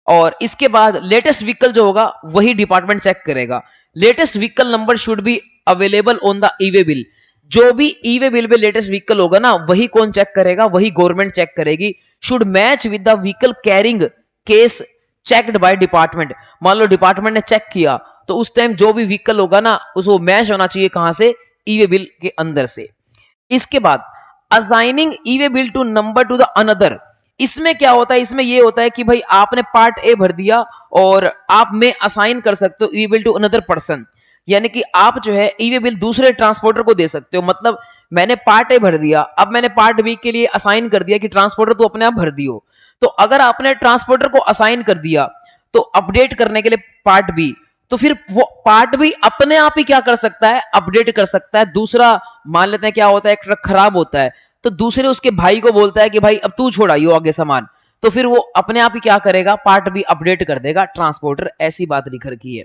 [SPEAKER 1] और इसके बाद लेटेस्ट व्हीकल जो होगा वही डिपार्टमेंट चेक करेगा। Latest vehicle number should be available on the e-way bill. जो भी e-way bill pay latest vehicle होगा ना, वही कौन चेक करेगा, वही गवर्नमेंट चेक करेगी। Should match with the vehicle carrying case checked by department. मान लो डिपार्टमेंट ने चेक किया, तो उस टाइम जो भी व्हीकल होगा ना, उसको मैच होना चाहिए कहां से, ईवे बिल के अंदर से। इसके बाद assigning e way bill to number to the another. इसमें क्या होता है, इसमें ये होता है कि भाई आपने पार्ट ए भर दिया और आप में असाइन कर सकते हो e way bill to another person. यानी कि आप जो है ईवे बिल दूसरे ट्रांसपोर्टर को दे सकते हो। मतलब मैंने पार्ट ए भर दिया, अब मैंने पार्ट बी के लिए असाइन कर दिया कि ट्रांसपोर्टर तो अपने आप भर दियो। तो अगर आपने ट्रांसपोर्टर को असाइन कर दिया तो अपडेट करने के लिए पार्ट बी, तो फिर वो पार्ट भी अपने आप ही क्या कर सकता है, अपडेट कर सकता है। दूसरा मान लेते हैं क्या होता है, एक ट्रक खराब होता है, तो दूसरे उसके भाई को बोलता है कि भाई अब तू छोड़ाइयो आगे सामान, तो फिर वो अपने आप ही क्या करेगा, पार्ट भी अपडेट कर देगा ट्रांसपोर्टर। ऐसी बात लिख रखी है।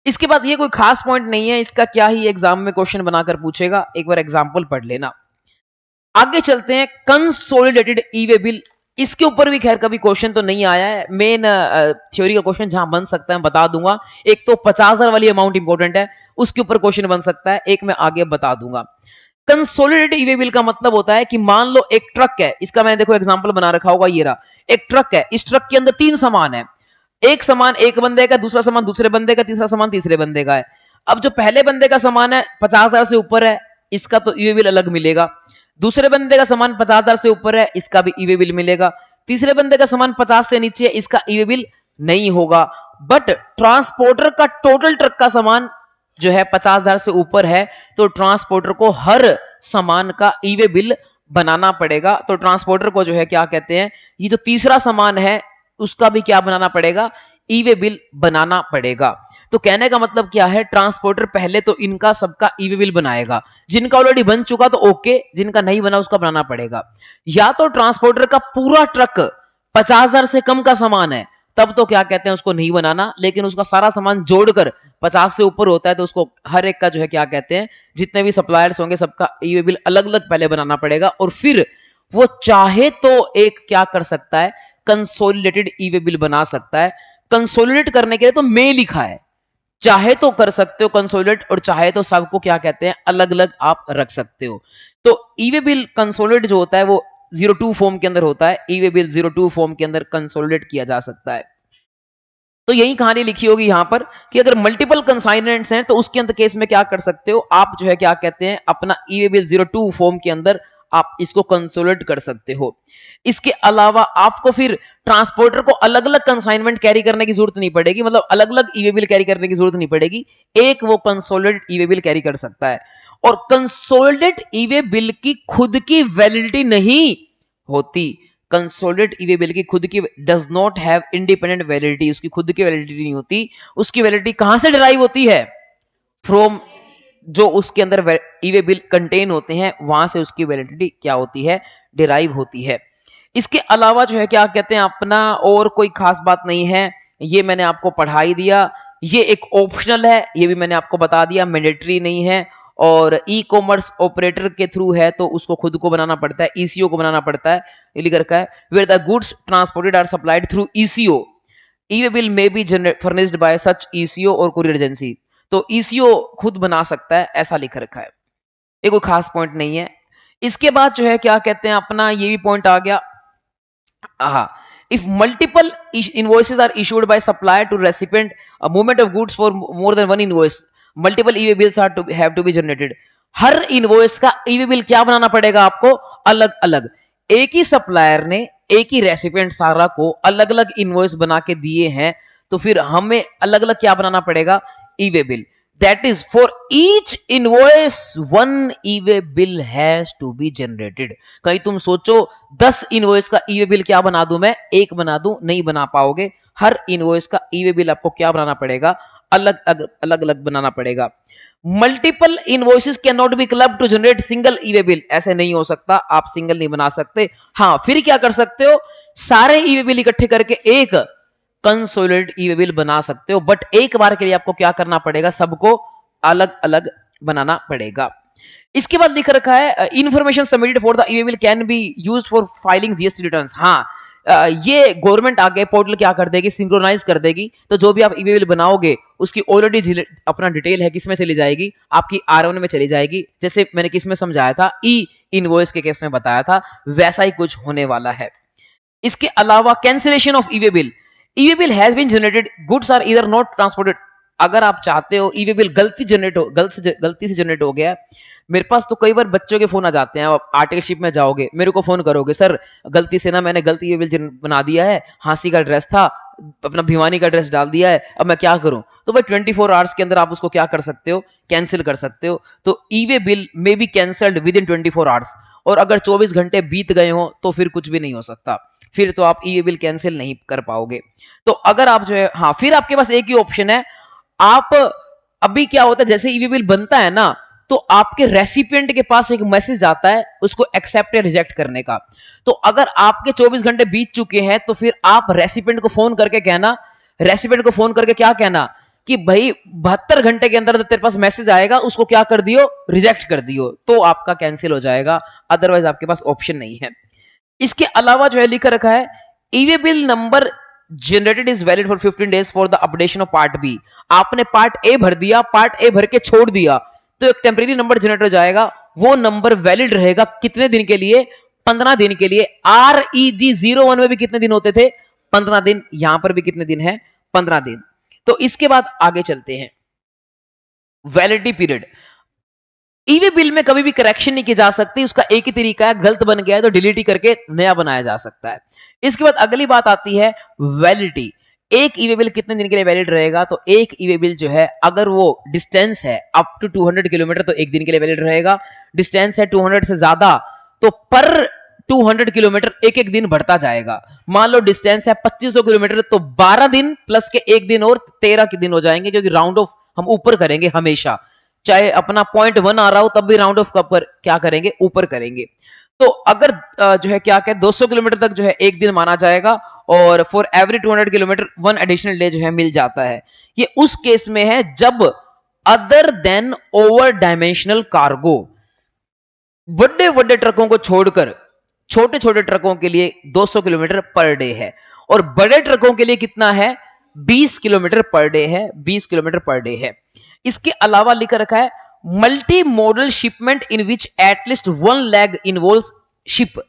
[SPEAKER 1] इसके बाद ये कोई खास पॉइंट नहीं है, इसका क्या ही एग्जाम में क्वेश्चन बनाकर पूछेगा, एक बार एग्जाम्पल पढ़ लेना। आगे चलते हैं कंसोलिडेटेड ईवे बिल। इसके ऊपर भी खैर कभी क्वेश्चन तो नहीं आया है। मेन थ्योरी का क्वेश्चन जहां बन सकता है बता दूंगा। एक तो 50,000 वाली अमाउंट इंपॉर्टेंट है, उसके ऊपर क्वेश्चन बन सकता है, एक मैं आगे बता दूंगा। कंसोलिडेटेड ईवे बिल का मतलब होता है कि मान लो एक ट्रक है, इसका मैंने देखो एग्जांपल बना रखा होगा, ये रहा एक ट्रक है, इस ट्रक के अंदर 3 सामान है। एक सामान एक बंदे का, दूसरा सामान दूसरे बंदे का, तीसरा सामान तीसरे बंदे का है। अब जो पहले बंदे का सामान है 50,000 से ऊपर है, इसका तो ईवे बिल अलग मिलेगा। दूसरे बंदे का सामान 50,000 से ऊपर है, इसका भी ईवे बिल मिलेगा। तीसरे बंदे का सामान 50 से नीचे है, इसका ईवे बिल नहीं होगा। बट ट्रांसपोर्टर का टोटल ट्रक का सामान जो है 50,000 से ऊपर है, तो ट्रांसपोर्टर को हर सामान का ईवे बिल बनाना पड़ेगा। तो ट्रांसपोर्टर को जो है क्या कहते हैं, ये जो तीसरा सामान है उसका भी क्या बनाना पड़ेगा, ईवे बिल बनाना पड़ेगा। तो कहने का मतलब क्या है, ट्रांसपोर्टर पहले तो इनका सबका ईवे बिल बनाएगा। जिनका ऑलरेडी बन चुका तो ओके, जिनका नहीं बना उसका बनाना पड़ेगा। या तो ट्रांसपोर्टर का पूरा ट्रक 50,000 से कम का सामान है, तब तो क्या कहते हैं उसको नहीं बनाना। लेकिन उसका सारा सामान जोड़कर 50 से ऊपर होता है, तो उसको हर एक का जो है क्या कहते हैं, जितने भी सप्लायर्स होंगे सबका ईवे बिल अलग अलग पहले बनाना पड़ेगा। और फिर वो चाहे तो एक क्या कर सकता है, कंसोलिडेटेड ईवे बिल बना सकता है। कंसोलिडेट करने के लिए तो में लिखा है, चाहे तो कर सकते हो कंसोलिडेट, और चाहे तो सबको क्या कहते हैं अलग अलग आप रख सकते हो। तो ईवे बिल कंसोलिडेट जो होता है वो 02 फॉर्म के अंदर होता है, ईवे बिल 02 फॉर्म के अंदर कंसोलिडेट किया जा सकता है। तो यही कहानी लिखी होगी यहां पर कि अगर मल्टीपल कंसाइनेंट्स हैं तो उसके अंदर केस में क्या कर सकते हो, आप जो है क्या कहते हैं अपना ईवे बिल 02 फॉर्म के अंदर आप इसको कंसोलिडेट कर सकते हो। इसके अलावा आपको फिर ट्रांसपोर्टर को अलग अलग कंसाइनमेंट कैरी करने की जरूरत नहीं पड़ेगी, मतलब अलग अलग ईवे बिल कैरी करने की जरूरत नहीं पड़ेगी, एक वो कंसोलिडेट ईवे बिल कैरी कर सकता है। और कंसोलिडेट ईवे बिल की खुद की वैलिडिटी नहीं होती। कंसोलिडेट ईवे बिल की खुद की does not have independent validity, उसकी खुद की वैलिडिटी नहीं होती। उसकी वैलिडिटी कहां से डिराइव होती है, फ्रॉम जो उसके अंदर ईवे बिल कंटेन होते हैं, वहां से उसकी वैलिडिटी क्या होती है, डिराइव होती है। इसके अलावा जो है क्या कहते हैं अपना और कोई खास बात नहीं है, ये मैंने आपको पढ़ा ही दिया। ये एक ऑप्शनल है, ये भी मैंने आपको बता दिया, मैंडेटरी नहीं है। और ई कॉमर्स ऑपरेटर के थ्रू है तो उसको खुद को बनाना पड़ता है, ईसीओ को बनाना पड़ता है। ये लिख रखा है, where the goods transported are supplied through ECO, e bill may be furnished by such ECO और कुरियर एजेंसी। तो ईसीओ खुद बना सकता है, ऐसा लिख रखा है। ये कोई खास पॉइंट नहीं है। इसके बाद जो है क्या कहते हैं अपना ये भी पॉइंट आ गया, हाँ, if multiple invoices are issued by supplier to recipient, a movement of goods for more than one invoice, multiple e-way bills are to have to be generated. Her invoice का ई-वे बिल क्या बनाना पड़ेगा आपको, अलग अलग। एक ही supplier ने एक ही रेसिपिएंट सारा को अलग अलग इनवॉइस बना के दिए हैं, तो फिर हमें अलग अलग क्या बनाना पड़ेगा, e-way bill. That is, for each invoice one e-way bill has to be generated. कहीं तुम सोचो 10 इनवॉइस का ई-वे बिल क्या बना दूं मैं, एक बना दूं, नहीं बना पाओगे। हर इनवॉइस का ई-वे बिल आपको क्या बनाना पड़ेगा, अलग अलग अलग बनाना पड़ेगा। Multiple invoices can not be club to generate single e way bill, ऐसे नहीं हो सकता, आप सिंगल नहीं बना सकते। हाँ, फिर क्या कर सकते हो, सारे ई-वे बिल इकट्ठे करके एक कंसोलिडेटेड ई-वे बिल बना सकते हो, बट एक बार के लिए आपको क्या करना पड़ेगा, सबको अलग अलग बनाना पड़ेगा। इसके बाद लिख रखा है information submitted for the e-way bill can be used for filing GST returns. हाँ, ये गवर्नमेंट आगे पोर्टल क्या कर देगी, सिंक्रोनाइज कर देगी, तो जो भी आप ई-वे बिल बनाओगे उसकी ऑलरेडी अपना डिटेल है, किसमें चली जाएगी, आपकी R1 में चली जाएगी। जैसे मैंने किसमें समझाया था, ई इनवॉइस के केस में बताया था, वैसा ही कुछ होने वाला है। इसके अलावा cancellation of e way bill, e way bill has been generated, goods are either not transported. अगर आप चाहते हो ई-वे बिल गलती से जनरेट हो गया, मेरे पास तो कई बार बच्चों के फोन आ जाते हैं, आप आरटीओ शिप में जाओगे, मेरे को फोन करोगे, सर गलती से ना मैंने गलती ई-वे बिल बना दिया है, हांसी का एड्रेस था, अपना भिवानी का एड्रेस डाल दिया है, अब मैं क्या करूं। तो भाई 24 आवर्स के अंदर आप उसको क्या कर सकते हो, कैंसिल कर सकते हो। तो e-way bill may be cancelled with in 24 hours, और अगर 24 घंटे बीत गए हो तो फिर कुछ भी नहीं हो सकता, फिर तो आप ई-वे बिल कैंसिल नहीं कर पाओगे। तो अगर आप जो है, हाँ, फिर आपके पास एक ही ऑप्शन है, आप अभी क्या होता है, जैसे ई-वे बिल बनता है ना, तो आपके रेसिपिएंट के पास एक मैसेज आता है उसको एक्सेप्ट या रिजेक्ट करने का। तो अगर आपके 24 घंटे बीत चुके हैं, तो फिर आप रेसिपिएंट को फोन करके कहना, रेसिपिएंट को फोन करके क्या कहना कि भाई 72 घंटे के अंदर तेरे पास मैसेज आएगा, उसको क्या कर दियो, रिजेक्ट कर दियो, तो आपका कैंसिल हो जाएगा, अदरवाइज आपके पास ऑप्शन नहीं है। इसके अलावा जो है लिखा रखा है, e way bill number generated is valid for 15 days for the updation of part B. आपने पार्ट ए भर दिया, पार्ट ए भर के छोड़ दिया, तो एक टेम्परेरी नंबर जनरेट हो जाएगा, वो नंबर वैलिड रहेगा कितने दिन के लिए, 15 दिन के लिए। REG01 में भी कितने दिन होते थे, 15 दिन, यहां पर भी कितने दिन है, 15 दिन। तो इसके बाद आगे चलते हैं, वैलिडिटी पीरियड। ई-वे बिल में कभी भी करेक्शन नहीं की जा सकती, उसका एक ही तरीका है, गलत बन गया है तो डिलीट ही करके नया बनाया जा सकता है। इसके बाद अगली बात आती है वैलिडिटी। एक ई-वे बिल कितने दिन के लिए वैलिड रहेगा, तो एक ई-वे बिल जो है, अगर वो डिस्टेंस है अप टू 200 किलोमीटर तो एक दिन के लिए वैलिड रहेगा, डिस्टेंस है 200 से ज्यादा तो पर 200 किलोमीटर एक एक दिन बढ़ता जाएगा। मान लो डिस्टेंस है 2500 किलोमीटर, तो 12 दिन प्लस के एक दिन और 13 के दिन हो जाएंगे, क्योंकि राउंड ऑफ हम ऊपर करेंगे हमेशा, चाहे अपना पॉइंट 1 आ रहा हो तब भी राउंड ऑफ पर क्या करेंगे, ऊपर करेंगे। तो अगर जो है क्या 200 किलोमीटर तक जो है एक दिन माना जाएगा, और for every 200 kilometre 1 additional day जो है मिल जाता है। ये उस केस में है जब other than over dimensional cargo, बड़े बड़े ट्रकों को छोड़कर छोटे छोटे ट्रकों के लिए 200 किलोमीटर पर डे है, और बड़े ट्रकों के लिए कितना है, 20 किलोमीटर पर डे है, 20 किलोमीटर पर डे है। इसके अलावा लिखा रखा है, मल्टी मॉडल शिपमेंट इन विच एटलीस्ट 1 लैग इन्वॉल्व्स शिप।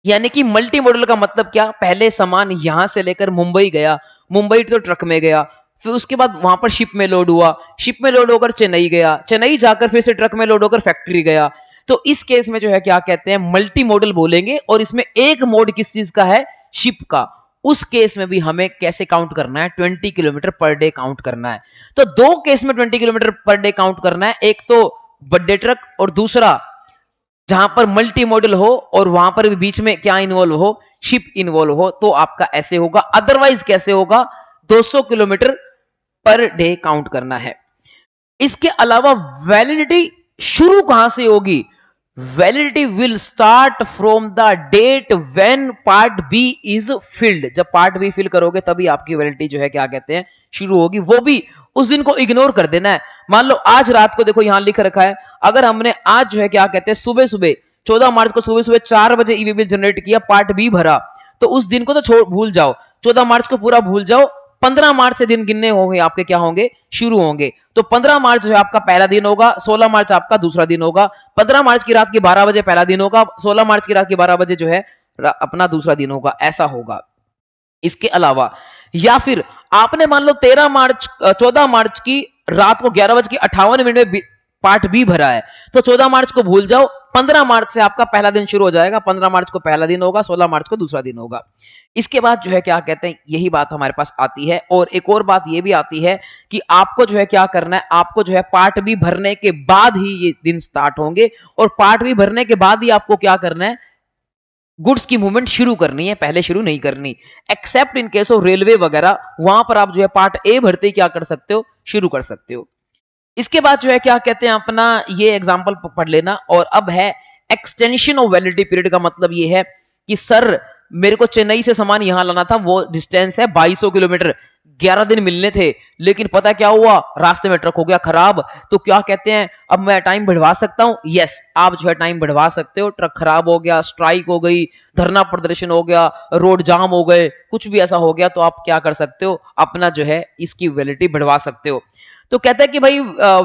[SPEAKER 1] यानी कि मल्टी मॉडल का मतलब क्या, पहले सामान यहां से लेकर मुंबई गया, मुंबई तो ट्रक में गया, फिर उसके बाद वहां पर शिप में लोड हुआ, शिप में लोड होकर चेन्नई गया, चेन्नई जाकर फिर से ट्रक में लोड होकर फैक्ट्री गया। तो इस केस में जो है क्या कहते हैं, मल्टी मॉडल बोलेंगे, और इसमें एक मोड किस चीज का है, शिप का। उस केस में भी हमें कैसे काउंट करना है, 20 किलोमीटर पर डे काउंट करना है। तो दो केस में 20 किलोमीटर पर डे काउंट करना है, एक तो बड़े ट्रक, और दूसरा जहां पर मल्टी मॉडल हो और वहां पर भी बीच में क्या इन्वॉल्व हो, शिप इन्वॉल्व हो, तो आपका ऐसे होगा। अदरवाइज कैसे होगा, 200 किलोमीटर पर डे काउंट करना है। इसके अलावा वैलिडिटी शुरू कहां से होगी, validity will start from the date when part B is filled. जब पार्ट बी फिल करोगे तभी आपकी वैलिडिटी जो है क्या कहते हैं, शुरू होगी। वो भी उस दिन को इग्नोर कर देना है। मान लो आज रात को, देखो यहां लिख रखा है, अगर हमने आज जो है क्या कहते हैं, सुबह सुबह 14 मार्च को सुबह सुबह 4 बजे ई-वे बिल जनरेट किया, पार्ट बी भरा, तो उस दिन को तो भूल जाओ, 14 मार्च को पूरा भूल जाओ, 15 मार्च से दिन गिनने होंगे आपके, क्या होंगे, शुरू होंगे। तो 15 मार्च जो है आपका पहला दिन होगा, 16 मार्च आपका दूसरा दिन होगा, 15 मार्च की रात के 12 बजे पहला दिन होगा, 16 मार्च की रात के 12 बजे जो है अपना दूसरा दिन होगा, ऐसा होगा। इसके अलावा या फिर आपने मान लो 14 मार्च की रात को 11:58 में पार्ट बी भरा है, तो 14 मार्च को भूल जाओ, 15 मार्च से आपका पहला दिन शुरू हो जाएगा, 15 मार्च को पहला दिन होगा, 16 मार्च को दूसरा दिन होगा। इसके बाद जो है क्या कहते हैं, यही बात हमारे पास आती है। और एक और बात ये भी आती है कि आपको जो है क्या करना है, आपको जो है पार्ट बी भरने के बाद ही ये दिन स्टार्ट होंगे, और पार्ट बी भरने के बाद ही आपको क्या करना है, गुड्स की मूवमेंट शुरू करनी है, पहले शुरू नहीं करनी। Accept in case of railway वगैरह, वहां पर आप जो है पार्ट ए भरते ही क्या कर सकते हो, शुरू कर सकते हो। इसके बाद जो है क्या कहते हैं, अपना ये एग्जांपल पढ़ लेना। और अब है एक्सटेंशन ऑफ वैलिडिटी पीरियड का मतलब ये है कि सर मेरे को चेन्नई से सामान यहां लाना था, वो डिस्टेंस है 2200 किलोमीटर, 11 दिन मिलने थे, लेकिन पता क्या हुआ, रास्ते में ट्रक हो गया खराब, तो क्या कहते हैं अब मैं टाइम बढ़वा सकता हूं? यस, आप जो है टाइम बढ़वा सकते हो। ट्रक खराब हो गया, स्ट्राइक हो गई, धरना प्रदर्शन हो गया, रोड जाम हो गए, कुछ भी ऐसा हो गया, तो आप क्या कर सकते हो, अपना जो है इसकी वैलिडिटी बढ़वा सकते हो। तो कहता है कि भाई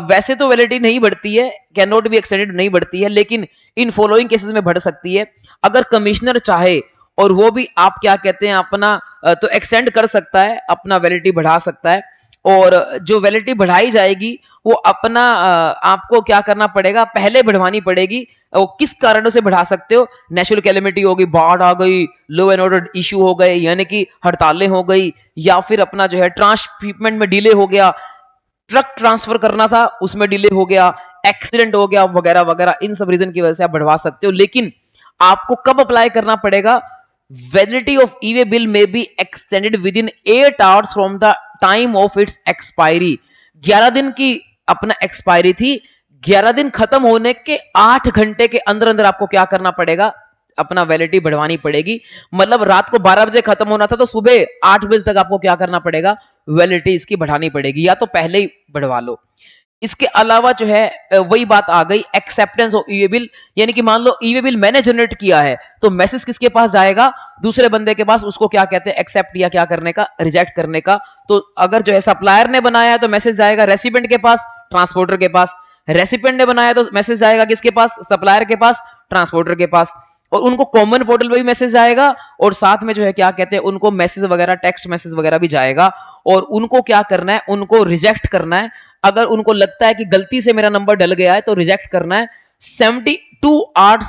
[SPEAKER 1] वैसे तो वैलिडिटी नहीं बढ़ती है, कैन नॉट बी एक्सटेंडेड नहीं बढ़ती है, लेकिन इन फॉलोइंग केसेस में बढ़ सकती है। अगर कमिश्नर चाहे और वो भी आप क्या कहते हैं अपना तो एक्सटेंड कर सकता है, अपना वैलिडिटी बढ़ा सकता है। और जो वैलिडिटी बढ़ाई जाएगी वो अपना आपको क्या करना पड़ेगा, पहले बढ़वानी पड़ेगी। वो किस कारणों से बढ़ा सकते हो, नेचुरल कैलेमिटी होगी, बाढ़ आ गई, लो एंड ऑर्डर इश्यू हो गए, यानी कि हड़तालें हो गई, या फिर अपना जो है ट्रांसशिपमेंट में डिले हो गया, ट्रक ट्रांसफर करना था उसमें डिले हो गया, एक्सीडेंट हो गया वगैरह वगैरह, इन सब रीजन की वजह से आप बढ़वा सकते हो। लेकिन आपको कब अप्लाई करना पड़ेगा, वैलिडिटी ऑफ ई-वे बिल में be extended with in 8 hours from the time of its expiry. 11 दिन की अपना एक्सपायरी थी, 11 दिन खत्म होने के 8 घंटे के अंदर अंदर आपको क्या करना पड़ेगा, अपना वैलिडिटी बढ़वानी पड़ेगी। मतलब रात को 12 बजे खत्म होना था, तो सुबह 8 बजे तक आपको क्या करना पड़ेगा, वैलिडिटी इसकी बढ़ानी पड़ेगी, या तो पहले ही बढ़वा लो। इसके अलावा जो है वही बात आ गई एक्सेप्टेंस ऑफ ई-वे बिल, यानी कि मान लो ई-वे बिल मैंने जनरेट किया है, तो मैसेज किसके पास जाएगा, दूसरे बंदे के पास, उसको क्या कहते हैं, एक्सेप्ट या क्या करने का, रिजेक्ट करने का। तो अगर जो है सप्लायर ने बनाया है तो मैसेज जाएगा रेसिपिएंट के पास, ट्रांसपोर्टर के पास। रेसिपिएंट ने बनाया तो मैसेज जाएगा किसके पास, सप्लायर के पास, ट्रांसपोर्टर के पास। और उनको कॉमन पोर्टल पे भी मैसेज जाएगा, और साथ में जो है क्या कहते हैं, उनको मैसेज वगैरह, टेक्स्ट मैसेज वगैरह भी जाएगा। और उनको क्या करना है, उनको रिजेक्ट करना है। अगर उनको लगता है कि गलती से मेरा नंबर डल गया है तो रिजेक्ट करना है 72 hours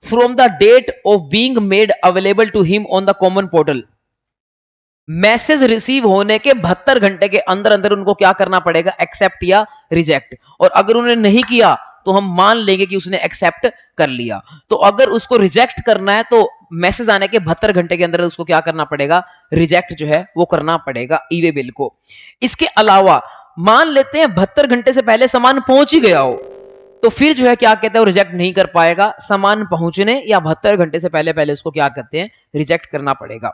[SPEAKER 1] from the date of being made available to him on the common portal. Message receive होने के 72 घंटे के अंदर अंदर उनको क्या करना पड़ेगा, एक्सेप्ट या रिजेक्ट। और अगर उन्होंने नहीं किया तो हम मान लेंगे कि उसने एक्सेप्ट कर लिया। तो अगर उसको रिजेक्ट करना है तो मैसेज आने के 72 घंटे के अंदर उसको क्या करना पड़ेगा, रिजेक्ट जो है वो करना पड़ेगा ई-वे बिल को। इसके अलावा मान लेते हैं 72 घंटे से पहले सामान पहुंच ही गया हो, तो फिर जो है क्या कहते हैं, वो रिजेक्ट नहीं कर पाएगा। सामान पहुंचने या 72 घंटे से पहले पहले उसको क्या कहते हैं, रिजेक्ट करना पड़ेगा।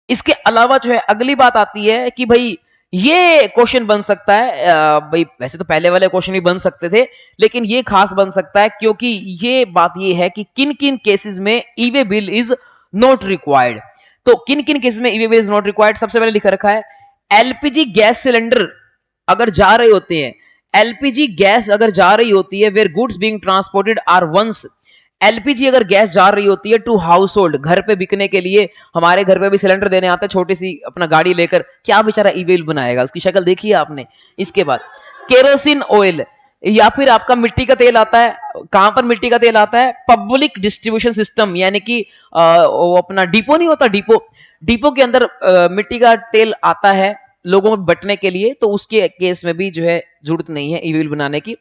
[SPEAKER 1] इसके अलावा जो है अगली बात आती है कि भाई ये क्वेश्चन बन सकता है, भाई वैसे तो पहले वाले क्वेश्चन भी बन सकते थे, लेकिन ये खास बन सकता है क्योंकि ये बात ये है कि किन किन केसेस में e-way bill is not required. तो किन किन केसेस में e-way bill is not required, सबसे पहले लिखा रखा है एलपीजी गैस सिलेंडर अगर जा रहे होते हैं, एलपीजी गैस अगर जा रही होती है, where goods being transported are once, LPG अगर गैस जा रही होती है टू हाउस होल्ड, घर पे बिकने के लिए, हमारे घर पे भी सिलेंडर देने आता है छोटी सी अपना गाड़ी लेकर, क्या बेचारा ई-वे बनाएगा, उसकी शक्ल देखी है आपने। इसके बाद केरोसिन ऑयल, या फिर आपका मिट्टी का तेल आता है, कहां पर मिट्टी का तेल आता है, पब्लिक डिस्ट्रीब्यूशन सिस्टम, यानी कि वो अपना डिपो नहीं होता, डिपो, डिपो के अंदर मिट्टी का तेल आता है लोगों में बंटने के लिए, तो उसके केस में भी जो है जरूरत नहीं है ई-वे बनाने की।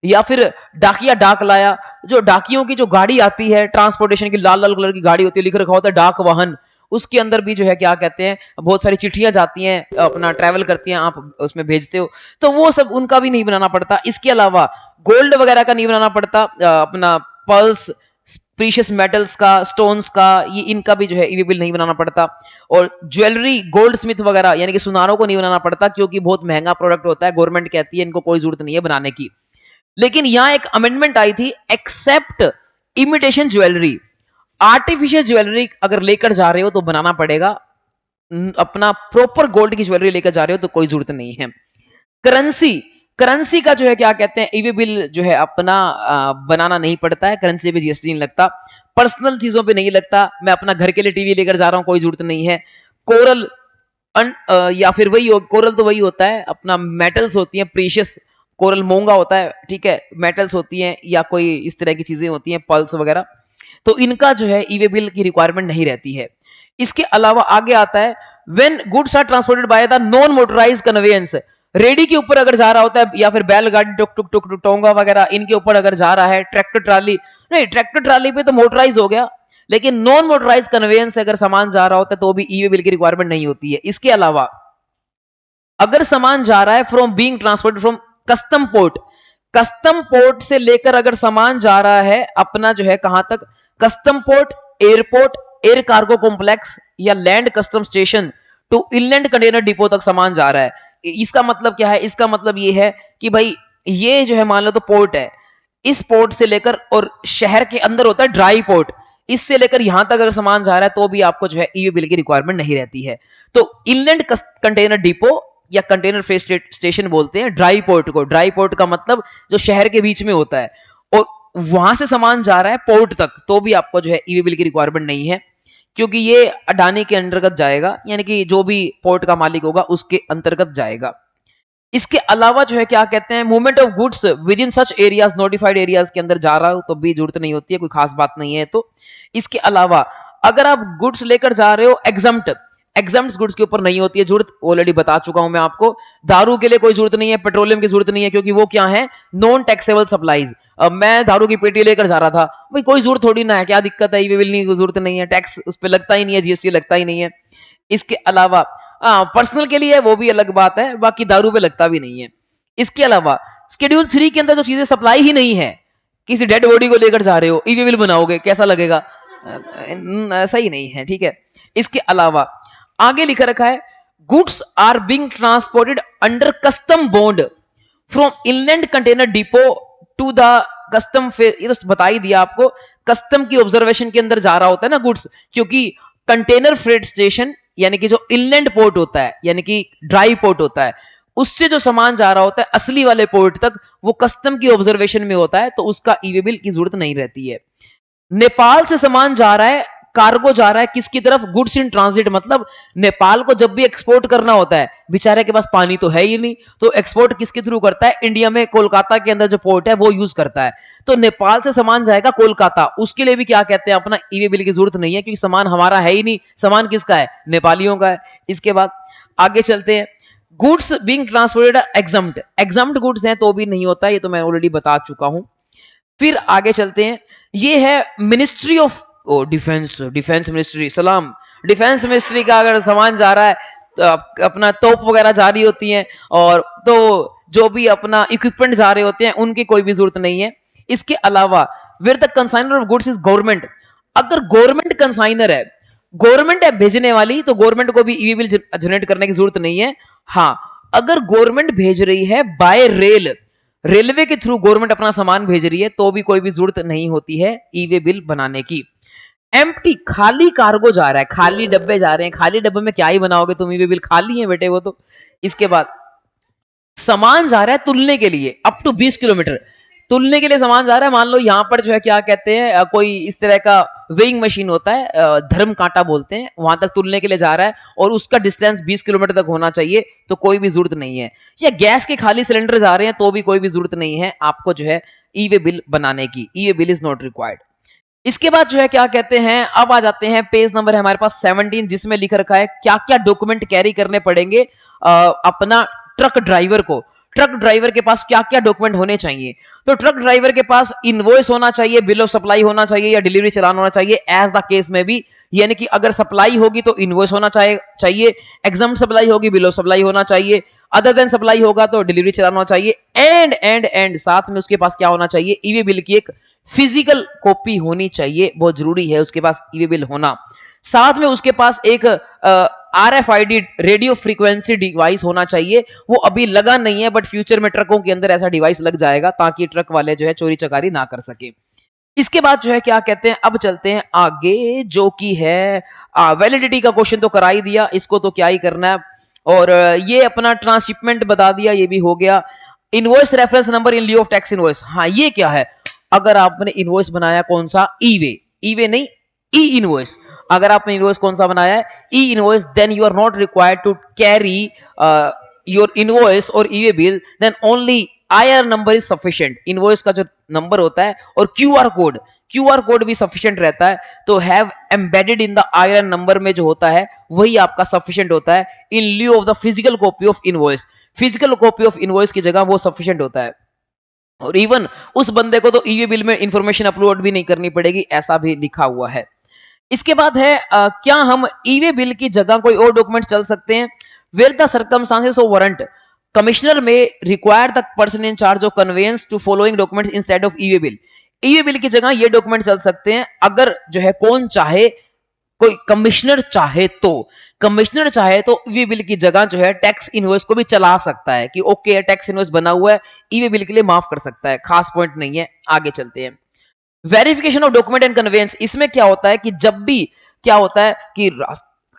[SPEAKER 1] या फिर डाकिया डाक लाया, जो डाकियों की जो गाड़ी आती है ट्रांसपोर्टेशन की, लाल लाल कलर की गाड़ी होती है, लिख रखा होता है डाक वाहन, उसके अंदर भी जो है क्या कहते हैं, बहुत सारी चिट्ठियां जाती हैं, अपना ट्रैवल करती हैं, आप उसमें भेजते हो, तो वो सब उनका भी नहीं बनाना पड़ता। इसके अलावा गोल्ड वगैरह का नहीं बनाना पड़ता, अपना पर्ल्स, प्रीशियस मेटल्स का, स्टोन्स का, ये इनका भी जो है ई-वे बिल नहीं बनाना पड़ता। और ज्वेलरी, गोल्ड स्मिथ वगैरह यानी कि सुनारों को नहीं बनाना पड़ता, क्योंकि बहुत महंगा प्रोडक्ट होता है, गवर्नमेंट कहती है इनको कोई जरूरत नहीं है बनाने की। लेकिन यहां एक अमेंडमेंट आई थी, except imitation jewellery, artificial jewellery अगर लेकर जा रहे हो तो बनाना पड़ेगा, अपना प्रॉपर गोल्ड की ज्वेलरी लेकर जा रहे हो तो कोई जरूरत नहीं है। करेंसी, करेंसी का जो है क्या कहते हैं, ईवे बिल जो है अपना बनाना नहीं पड़ता है, करेंसी पे जीएसटी नहीं लगता, पर्सनल चीजों पे नहीं लगता। मैं अपना घर के लिए टीवी लेकर जा रहा हूं, कोई जरूरत नहीं है। कोरल या फिर वही कोरल तो वही होता है अपना, मेटल्स होती हैं प्रीशियस, कोरल महंगा होता है, ठीक है, मेटल्स होती हैं या कोई इस तरह की चीजें होती हैं, पल्स वगैरह, तो इनका जो है ईवे बिल की रिक्वायरमेंट नहीं रहती है। इसके अलावा आगे आता है when goods are transported by the non motorized conveyance, रेडी के ऊपर अगर जा रहा होता है या फिर बैलगाड़ी, टुक टुक टुक टोंगा वगैरह, इनके ऊपर अगर जा रहा है, ट्रैक्टर ट्राली, नहीं ट्रैक्टर ट्राली पे तो मोटराइज हो गया, लेकिन नॉन मोटराइज कन्वेयंस से अगर सामान जा रहा होता है तो भी ईवे बिल की रिक्वायरमेंट नहीं होती है। इसके अलावा अगर सामान जा रहा है from being transported from custom port, custom port से लेकर अगर सामान जा रहा है अपना जो है कहां तक, custom port, airport, air cargo complex या land custom station to inland container depot तक सामान जा रहा है। इसका मतलब क्या है, इसका मतलब ये है कि भाई ये जो है मान लो तो पोर्ट है, इस पोर्ट से लेकर, और शहर के अंदर होता है ड्राई पोर्ट, इससे लेकर यहां तक अगर सामान जा रहा है तो भी आपको जो है ईवे बिल की रिक्वायरमेंट नहीं रहती है। तो इनलैंड कंटेनर डिपो या कंटेनर फ्रेट स्टेशन बोलते हैं ड्राई पोर्ट को, ड्राई पोर्ट का मतलब जो शहर के बीच में होता है, और वहां से सामान जा रहा है पोर्ट तक तो भी आपको जो है ईवे बिल की रिक्वायरमेंट नहीं है, क्योंकि ये अडानी के अंतर्गत जाएगा, यानी कि जो भी पोर्ट का मालिक होगा उसके अंतर्गत जाएगा। इसके अलावा जो है क्या कहते हैं, movement of goods with in such areas, notified areas के अंदर जा रहा हो तो भी जरूरत नहीं होती है, कोई खास बात नहीं है। तो इसके अलावा अगर आप गुड्स लेकर जा रहे हो एग्जम्प्ट, एग्जम्प्ट गुड्स के ऊपर नहीं होती है जरूरत, ऑलरेडी बता चुका हूं मैं आपको। दारू के लिए कोई जरूरत नहीं है, पेट्रोलियम की जरूरत नहीं है, क्योंकि वो क्या है, नॉन टैक्सेबल सप्लाईज। अब मैं दारू की पेटी लेकर जा रहा था, भाई कोई जरूरत थोड़ी ना है, क्या दिक्कत है, ईवे बिल नहीं, जरूरत नहीं है, टैक्स उस पर लगता ही नहीं है, जीएसटी लगता ही नहीं है। इसके अलावा पर्सनल के लिए वो भी अलग बात है, बाकी दारू पे लगता भी नहीं है। इसके अलावा शेड्यूल 3 के अंदर जो चीजें सप्लाई ही नहीं है, किसी डेड बॉडी को लेकर जा रहे हो, ईवी बिल बनाओगे, कैसा लगेगा, ऐसा ही नहीं है, ठीक है। इसके अलावा आगे लिखा रखा है goods are being transported under custom bond from inland container depot to the custom, ये तो बता ही दिया आपको, कस्टम की ऑब्जर्वेशन के अंदर जा रहा होता है ना गुड्स, क्योंकि कंटेनर फ्रेट स्टेशन यानी कि जो इनलैंड पोर्ट होता है, यानी कि ड्राई पोर्ट होता है, उससे जो सामान जा रहा होता है असली वाले पोर्ट तक, वो कस्टम की ऑब्जर्वेशन में होता है, तो उसका ईवे बिल की जरूरत नहीं रहती है। नेपाल से सामान जा रहा है, कार्गो जा रहा है किसकी तरफ, गुड्स इन ट्रांजिट, मतलब नेपाल को जब भी एक्सपोर्ट करना होता है, बेचारे के पास पानी तो है ही नहीं, तो एक्सपोर्ट किसके थ्रू करता है, इंडिया में कोलकाता के अंदर जो पोर्ट है वो यूज करता है। तो नेपाल से सामान जाएगा कोलकाता, उसके लिए भी क्या कहते हैं, अपना ईवे बिल की जरूरत नहीं है, क्योंकि सामान हमारा है ही नहीं, सामान किसका है, नेपालियों का है। इसके बाद आगे चलते हैं, goods being transported exempt, exempt goods हैं तो भी नहीं होता, ये तो मैं ऑलरेडी बता चुका हूं। फिर आगे चलते हैं, ये है ministry of defence, defence ministry, सलाम, डिफेंस मिनिस्ट्री का अगर सामान जा रहा है तो अपना तोप वगैरह जा रही होती हैं, और तो जो भी अपना इक्विपमेंट जा रहे होते हैं उनकी कोई भी जरूरत नहीं है। इसके अलावा where the consignor of goods is government, अगर गवर्नमेंट कंसाइनर है, गवर्नमेंट है भेजने वाली, तो गवर्नमेंट को भी ईवी बिल जनरेट करने की जरूरत नहीं है। हाँ, अगर गवर्नमेंट भेज रही है बाय रेल, रेलवे के थ्रू गवर्नमेंट अपना सामान भेज रही है तो भी कोई भी जरूरत नहीं होती है ईवे बिल बनाने की। एम्प्टी, खाली कार्गो जा रहा है, खाली डब्बे जा रहे हैं, खाली डब्बे में क्या ही बनाओगे तुम, ईवे बिल खाली है बेटे वो तो। इसके बाद सामान जा रहा है तुलने के लिए अप टू 20 किलोमीटर, तुलने के लिए सामान जा रहा है, मान लो यहां पर जो है क्या कहते हैं, कोई इस तरह का वेइंग मशीन होता है, धर्म कांटा बोलते हैं, वहां तक तुलने के लिए जा रहा है और उसका डिस्टेंस 20 किलोमीटर तक होना चाहिए, तो कोई भी जरूरत नहीं है। या गैस के खाली सिलेंडर जा रहे हैं तो भी कोई भी जरूरत नहीं है आपको जो है ईवे बिल बनाने की, e-way bill is not required. इसके बाद जो है क्या कहते हैं, अब आ जाते हैं, पेज नंबर है हमारे पास 17, जिसमें लिख रखा है क्या क्या डॉक्यूमेंट कैरी करने पड़ेंगे अपना ट्रक ड्राइवर को, ट्रक ड्राइवर के पास क्या क्या डॉक्यूमेंट होने चाहिए। तो ट्रक ड्राइवर के पास इनवॉइस होना चाहिए, बिल ऑफ सप्लाई होना चाहिए, या डिलीवरी चालान होना चाहिए, एज द केस में भी, यानी कि अगर सप्लाई होगी तो इनवॉइस होना चाहिए, एग्जाम्प्ट सप्लाई होगी बिल ऑफ सप्लाई होना चाहिए, अदर देन सप्लाई होगा तो डिलीवरी चालान होना चाहिए, एंड साथ में उसके पास क्या होना चाहिए, ईवे बिल की एक फिजिकल कॉपी होनी चाहिए, बहुत जरूरी है उसके पास ईवे बिल होना। साथ में उसके पास एक RFID रेडियो फ्रीक्वेंसी डिवाइस होना चाहिए, वो अभी लगा नहीं है बट फ्यूचर में ट्रकों के अंदर ऐसा डिवाइस लग जाएगा ताकि ट्रक वाले जो है चोरी चकारी ना कर सके। इसके बाद जो है क्या कहते हैं, अब चलते हैं आगे, जो कि है वैलिडिटी का क्वेश्चन तो करा ही दिया, इसको तो क्या ही करना है, और ये अपना ट्रांसशिपमेंट बता दिया, ये भी हो गया। Invoice reference number in lieu of tax invoice. हाँ, ये क्या है? अगर आपने इनवॉइस बनाया कौन सा? ई वे नहीं, ई इनवॉइस। अगर आपने इनवॉइस कौन सा बनाया है? E invoice, then you are not required to carry your invoice और e way bill, then only IR number is sufficient. Invoice का जो नंबर होता है और क्यूआर कोड भी सफिशिएंट रहता है, तो have embedded in the IR number में जो होता है वही आपका सफिशिएंट होता है in lieu of the physical copy of invoice. Physical copy of invoice की जगह वो सफिशिएंट होता है। और इवन उस बंदे को तो ई वे बिल में इंफॉर्मेशन अपलोड भी नहीं करनी पड़ेगी, ऐसा भी लिखा हुआ है। इसके बाद है क्या हम ई वे बिल की जगह कोई और डॉक्यूमेंट चल सकते हैं? Where the circumstances of warrant, commissioner may require the person in charge of conveyance to following documents instead of e way bill. E way bill की जगह ये डॉक्यूमेंट चल सकते हैं अगर जो है कौन चाहे, कोई कमिश्नर चाहे तो। कमिश्नर चाहे तो ई वे बिल की जगह जो है टैक्स इनवॉइस को भी चला सकता है कि ओके टैक्स इनवॉइस बना हुआ है, ई वे बिल के लिए माफ कर सकता है, खास पॉइंट नहीं है। आगे चलते हैं। Verification of document and conveyance. इसमें क्या होता है कि जब भी क्या होता है कि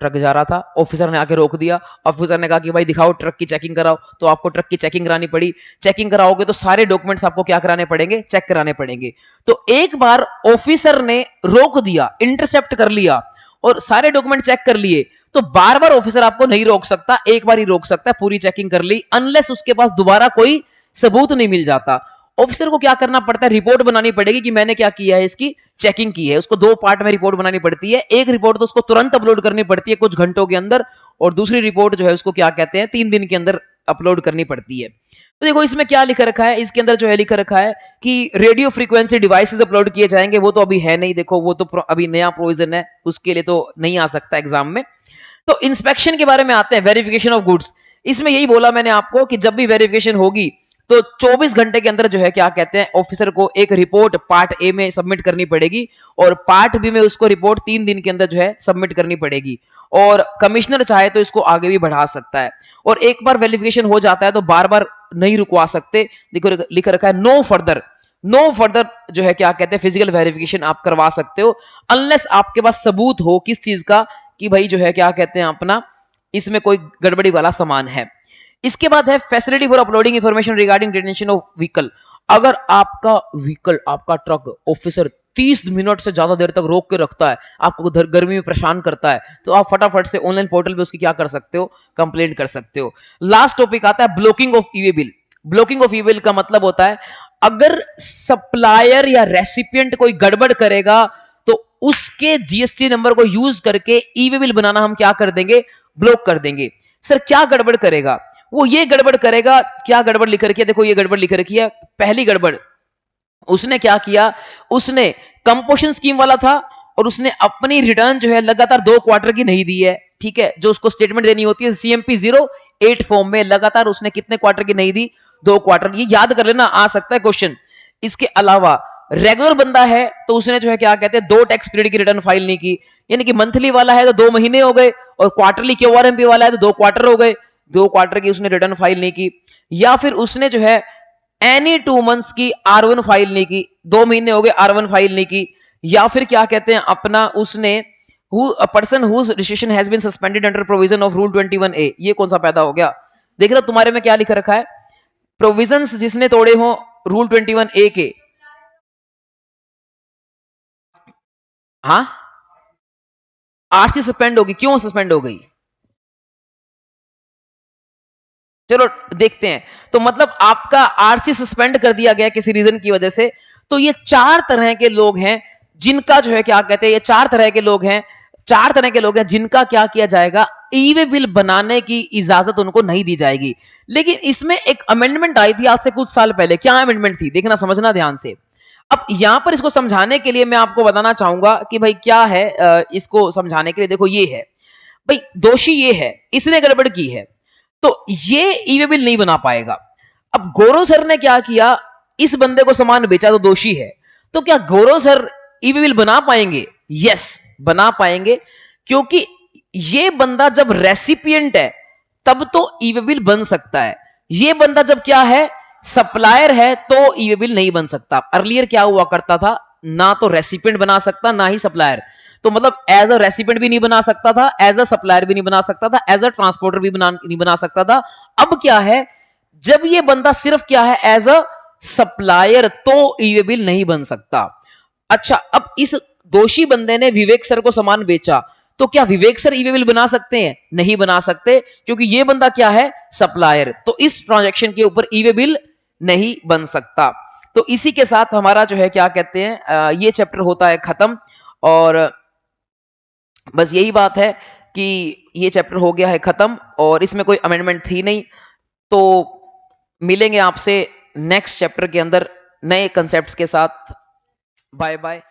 [SPEAKER 1] ट्रक जा रहा था, ऑफिसर ने आके रोक दिया, ऑफिसर ने कहा कि भाई दिखाओ ट्रक की चेकिंग कराओ, तो आपको ट्रक की चेकिंग करानी पड़ी। चेकिंग कराओगे तो सारे डॉक्यूमेंट्स आपको क्या कराने पड़ेंगे? चेक कराने पड़ेंगे। तो एक बार ऑफिसर ने रोक दिया, इंटरसेप्ट कर लिया और सारे डॉक्यूमेंट चेक कर लिए, तो बार बार ऑफिसर आपको नहीं रोक सकता, एक बार ही रोक सकता है, पूरी चेकिंग कर ली, अनलेस उसके पास दोबारा कोई सबूत नहीं मिल जाता। ऑफिसर को क्या करना पड़ता है? रिपोर्ट बनानी पड़ेगी कि मैंने क्या किया है, इसकी चेकिंग की है। उसको दो पार्ट में रिपोर्ट बनानी पड़ती है। एक रिपोर्ट तो उसको तुरंत अपलोड करनी पड़ती है कुछ घंटों के अंदर, और दूसरी रिपोर्ट जो है उसको क्या कहते हैं 3 दिन के अंदर अपलोड करनी पड़ती है। तो देखो इसमें क्या लिखा रखा है, इसके अंदर जो है लिखा रखा है कि रेडियो फ्रीक्वेंसी डिवाइसेस अपलोड किए जाएंगे। वो तो अभी है नहीं, देखो वो तो अभी नया प्रोविजन है, उसके लिए तो नहीं आ सकता एग्जाम में। तो इंस्पेक्शन के बारे में आते हैं, वेरिफिकेशन ऑफ गुड्स। इसमें यही बोला मैंने आपको कि जब भी वेरिफिकेशन होगी तो 24 घंटे के अंदर जो है क्या कहते हैं ऑफिसर को एक रिपोर्ट पार्ट ए में सबमिट करनी पड़ेगी, और पार्ट बी में उसको रिपोर्ट 3 दिन के अंदर जो है सबमिट करनी पड़ेगी। और कमिश्नर चाहे तो इसको आगे भी बढ़ा सकता है, और एक बार वेरिफिकेशन हो जाता है तो बार बार नहीं रुकवा सकते। देखो लिखा रखा है नो फर्दर जो है क्या कहते हैं फिजिकल वेरिफिकेशन आप करवा सकते हो, अनलेस आपके पास सबूत हो किस चीज का, कि भाई जो है क्या कहते हैं अपना इसमें कोई गड़बड़ी वाला सामान है। इसके बाद है facility for uploading information regarding detention of vehicle. अगर आपका व्हीकल, आपका ट्रक ऑफिसर 30 मिनट से ज्यादा देर तक रोक के रखता है, आपको गर्मी में परेशान करता है, तो आप फटाफट से ऑनलाइन पोर्टल पे उसकी क्या कर सकते हो? कंप्लेंट कर सकते हो। लास्ट टॉपिक आता है blocking of e way bill. Blocking of e way bill का मतलब होता है अगर सप्लायर या रेसिपिएंट कोई गड़बड़ करेगा तो उसके जीएसटी नंबर को यूज करके ई वे बिल बनाना हम क्या कर देंगे? ब्लॉक कर देंगे। सर क्या गड़बड़ करेगा? वो ये गड़बड़ करेगा, क्या गड़बड़ लिख रखी है? देखो ये गड़बड़ लिख रखी है। पहली गड़बड़ उसने क्या किया, उसने कंपोजिशन स्कीम वाला था और उसने अपनी रिटर्न जो है लगातार 2 क्वार्टर की नहीं दी है। ठीक है, जो उसको स्टेटमेंट देनी होती है सीएमपी 08 फॉर्म में, लगातार उसने कितने क्वार्टर की नहीं दी? 2 क्वार्टर। ये याद कर लेना, आ सकता है क्वेश्चन। इसके अलावा रेगुलर बंदा है तो उसने जो है क्या कहते हैं 2 टैक्स पीरियड की रिटर्न फाइल नहीं की, यानी कि मंथली वाला है तो 2 महीने हो गए, और क्वार्टरली क्यूआरएमपी वाला है तो 2 क्वार्टर हो गए, 2 क्वार्टर की उसने रिटर्न फाइल नहीं की। या फिर उसने जो है एनी 2 मंथ्स की R1 फाइल नहीं की, 2 महीने हो गए R1 फाइल नहीं की। या फिर क्या कहते हैं अपना उसने a person whose registration has been suspended under provision of rule 21A, ये कौन सा पैदा हो गया? देख रहे हो तुम्हारे में क्या लिख रखा है? प्रोविजंस जिसने तोड़े हो रूल 21A के। हाँ, आरसी सस्पेंड होगी। क्यों सस्पेंड हो गई? चलो देखते हैं। तो मतलब आपका आरसी सस्पेंड कर दिया गया किसी रीजन की वजह से। तो ये 4 तरह के लोग हैं जिनका जो है क्या कहते हैं, ये 4 तरह के लोग हैं, 4 तरह के लोग हैं जिनका क्या किया जाएगा? ई वे बिल बनाने की इजाजत उनको नहीं दी जाएगी। लेकिन इसमें एक अमेंडमेंट आई थी आज से कुछ साल पहले। क्या अमेंडमेंट थी? देखना, समझना ध्यान से। अब यहां पर इसको समझाने के लिए मैं आपको बताना चाहूंगा कि भाई क्या है, इसको समझाने के लिए देखो ये है भाई, दोषी ये है, इसने गड़बड़ की है, तो ये ई वे बिल नहीं बना पाएगा। अब गौरव सर ने क्या किया, इस बंदे को सामान बेचा तो दोषी है, तो क्या गौरव सर ई वे बिल बना पाएंगे? यस, बना पाएंगे, क्योंकि ये बंदा जब रेसिपिएंट है तब तो ई वे बिल बन सकता है। ये बंदा जब क्या है, सप्लायर है, तो ई वे बिल नहीं बन सकता। अर्लियर क्या हुआ करता था, ना तो रेसिपिएंट बना सकता ना ही सप्लायर। तो मतलब एज अ रेसिपिएंट भी नहीं बना सकता था, एज अ सप्लायर भी नहीं बना सकता था, एज अ ट्रांसपोर्टर भी नहीं बना सकता था। अब क्या है, जब ये बंदा सिर्फ क्या है, एज अ सप्लायर, तो ई वे बिल नहीं बन सकता। अच्छा, अब इस दोषी बंदे ने विवेक सर को सामान बेचा, तो क्या विवेक सर ई वे बिल बना सकते हैं? नहीं बना सकते, क्योंकि ये बंदा क्या है, सप्लायर। तो इस ट्रांजैक्शन के ऊपर ई वे बिल नहीं बन सकता। तो इसी के साथ हमारा जो है क्या कहते हैं, ये चैप्टर होता है खत्म। और बस यही बात है कि ये चैप्टर हो गया है खत्म, और इसमें कोई अमेंडमेंट थी नहीं। तो मिलेंगे आपसे नेक्स्ट चैप्टर के अंदर नए कंसेप्ट्स के साथ। Bye bye.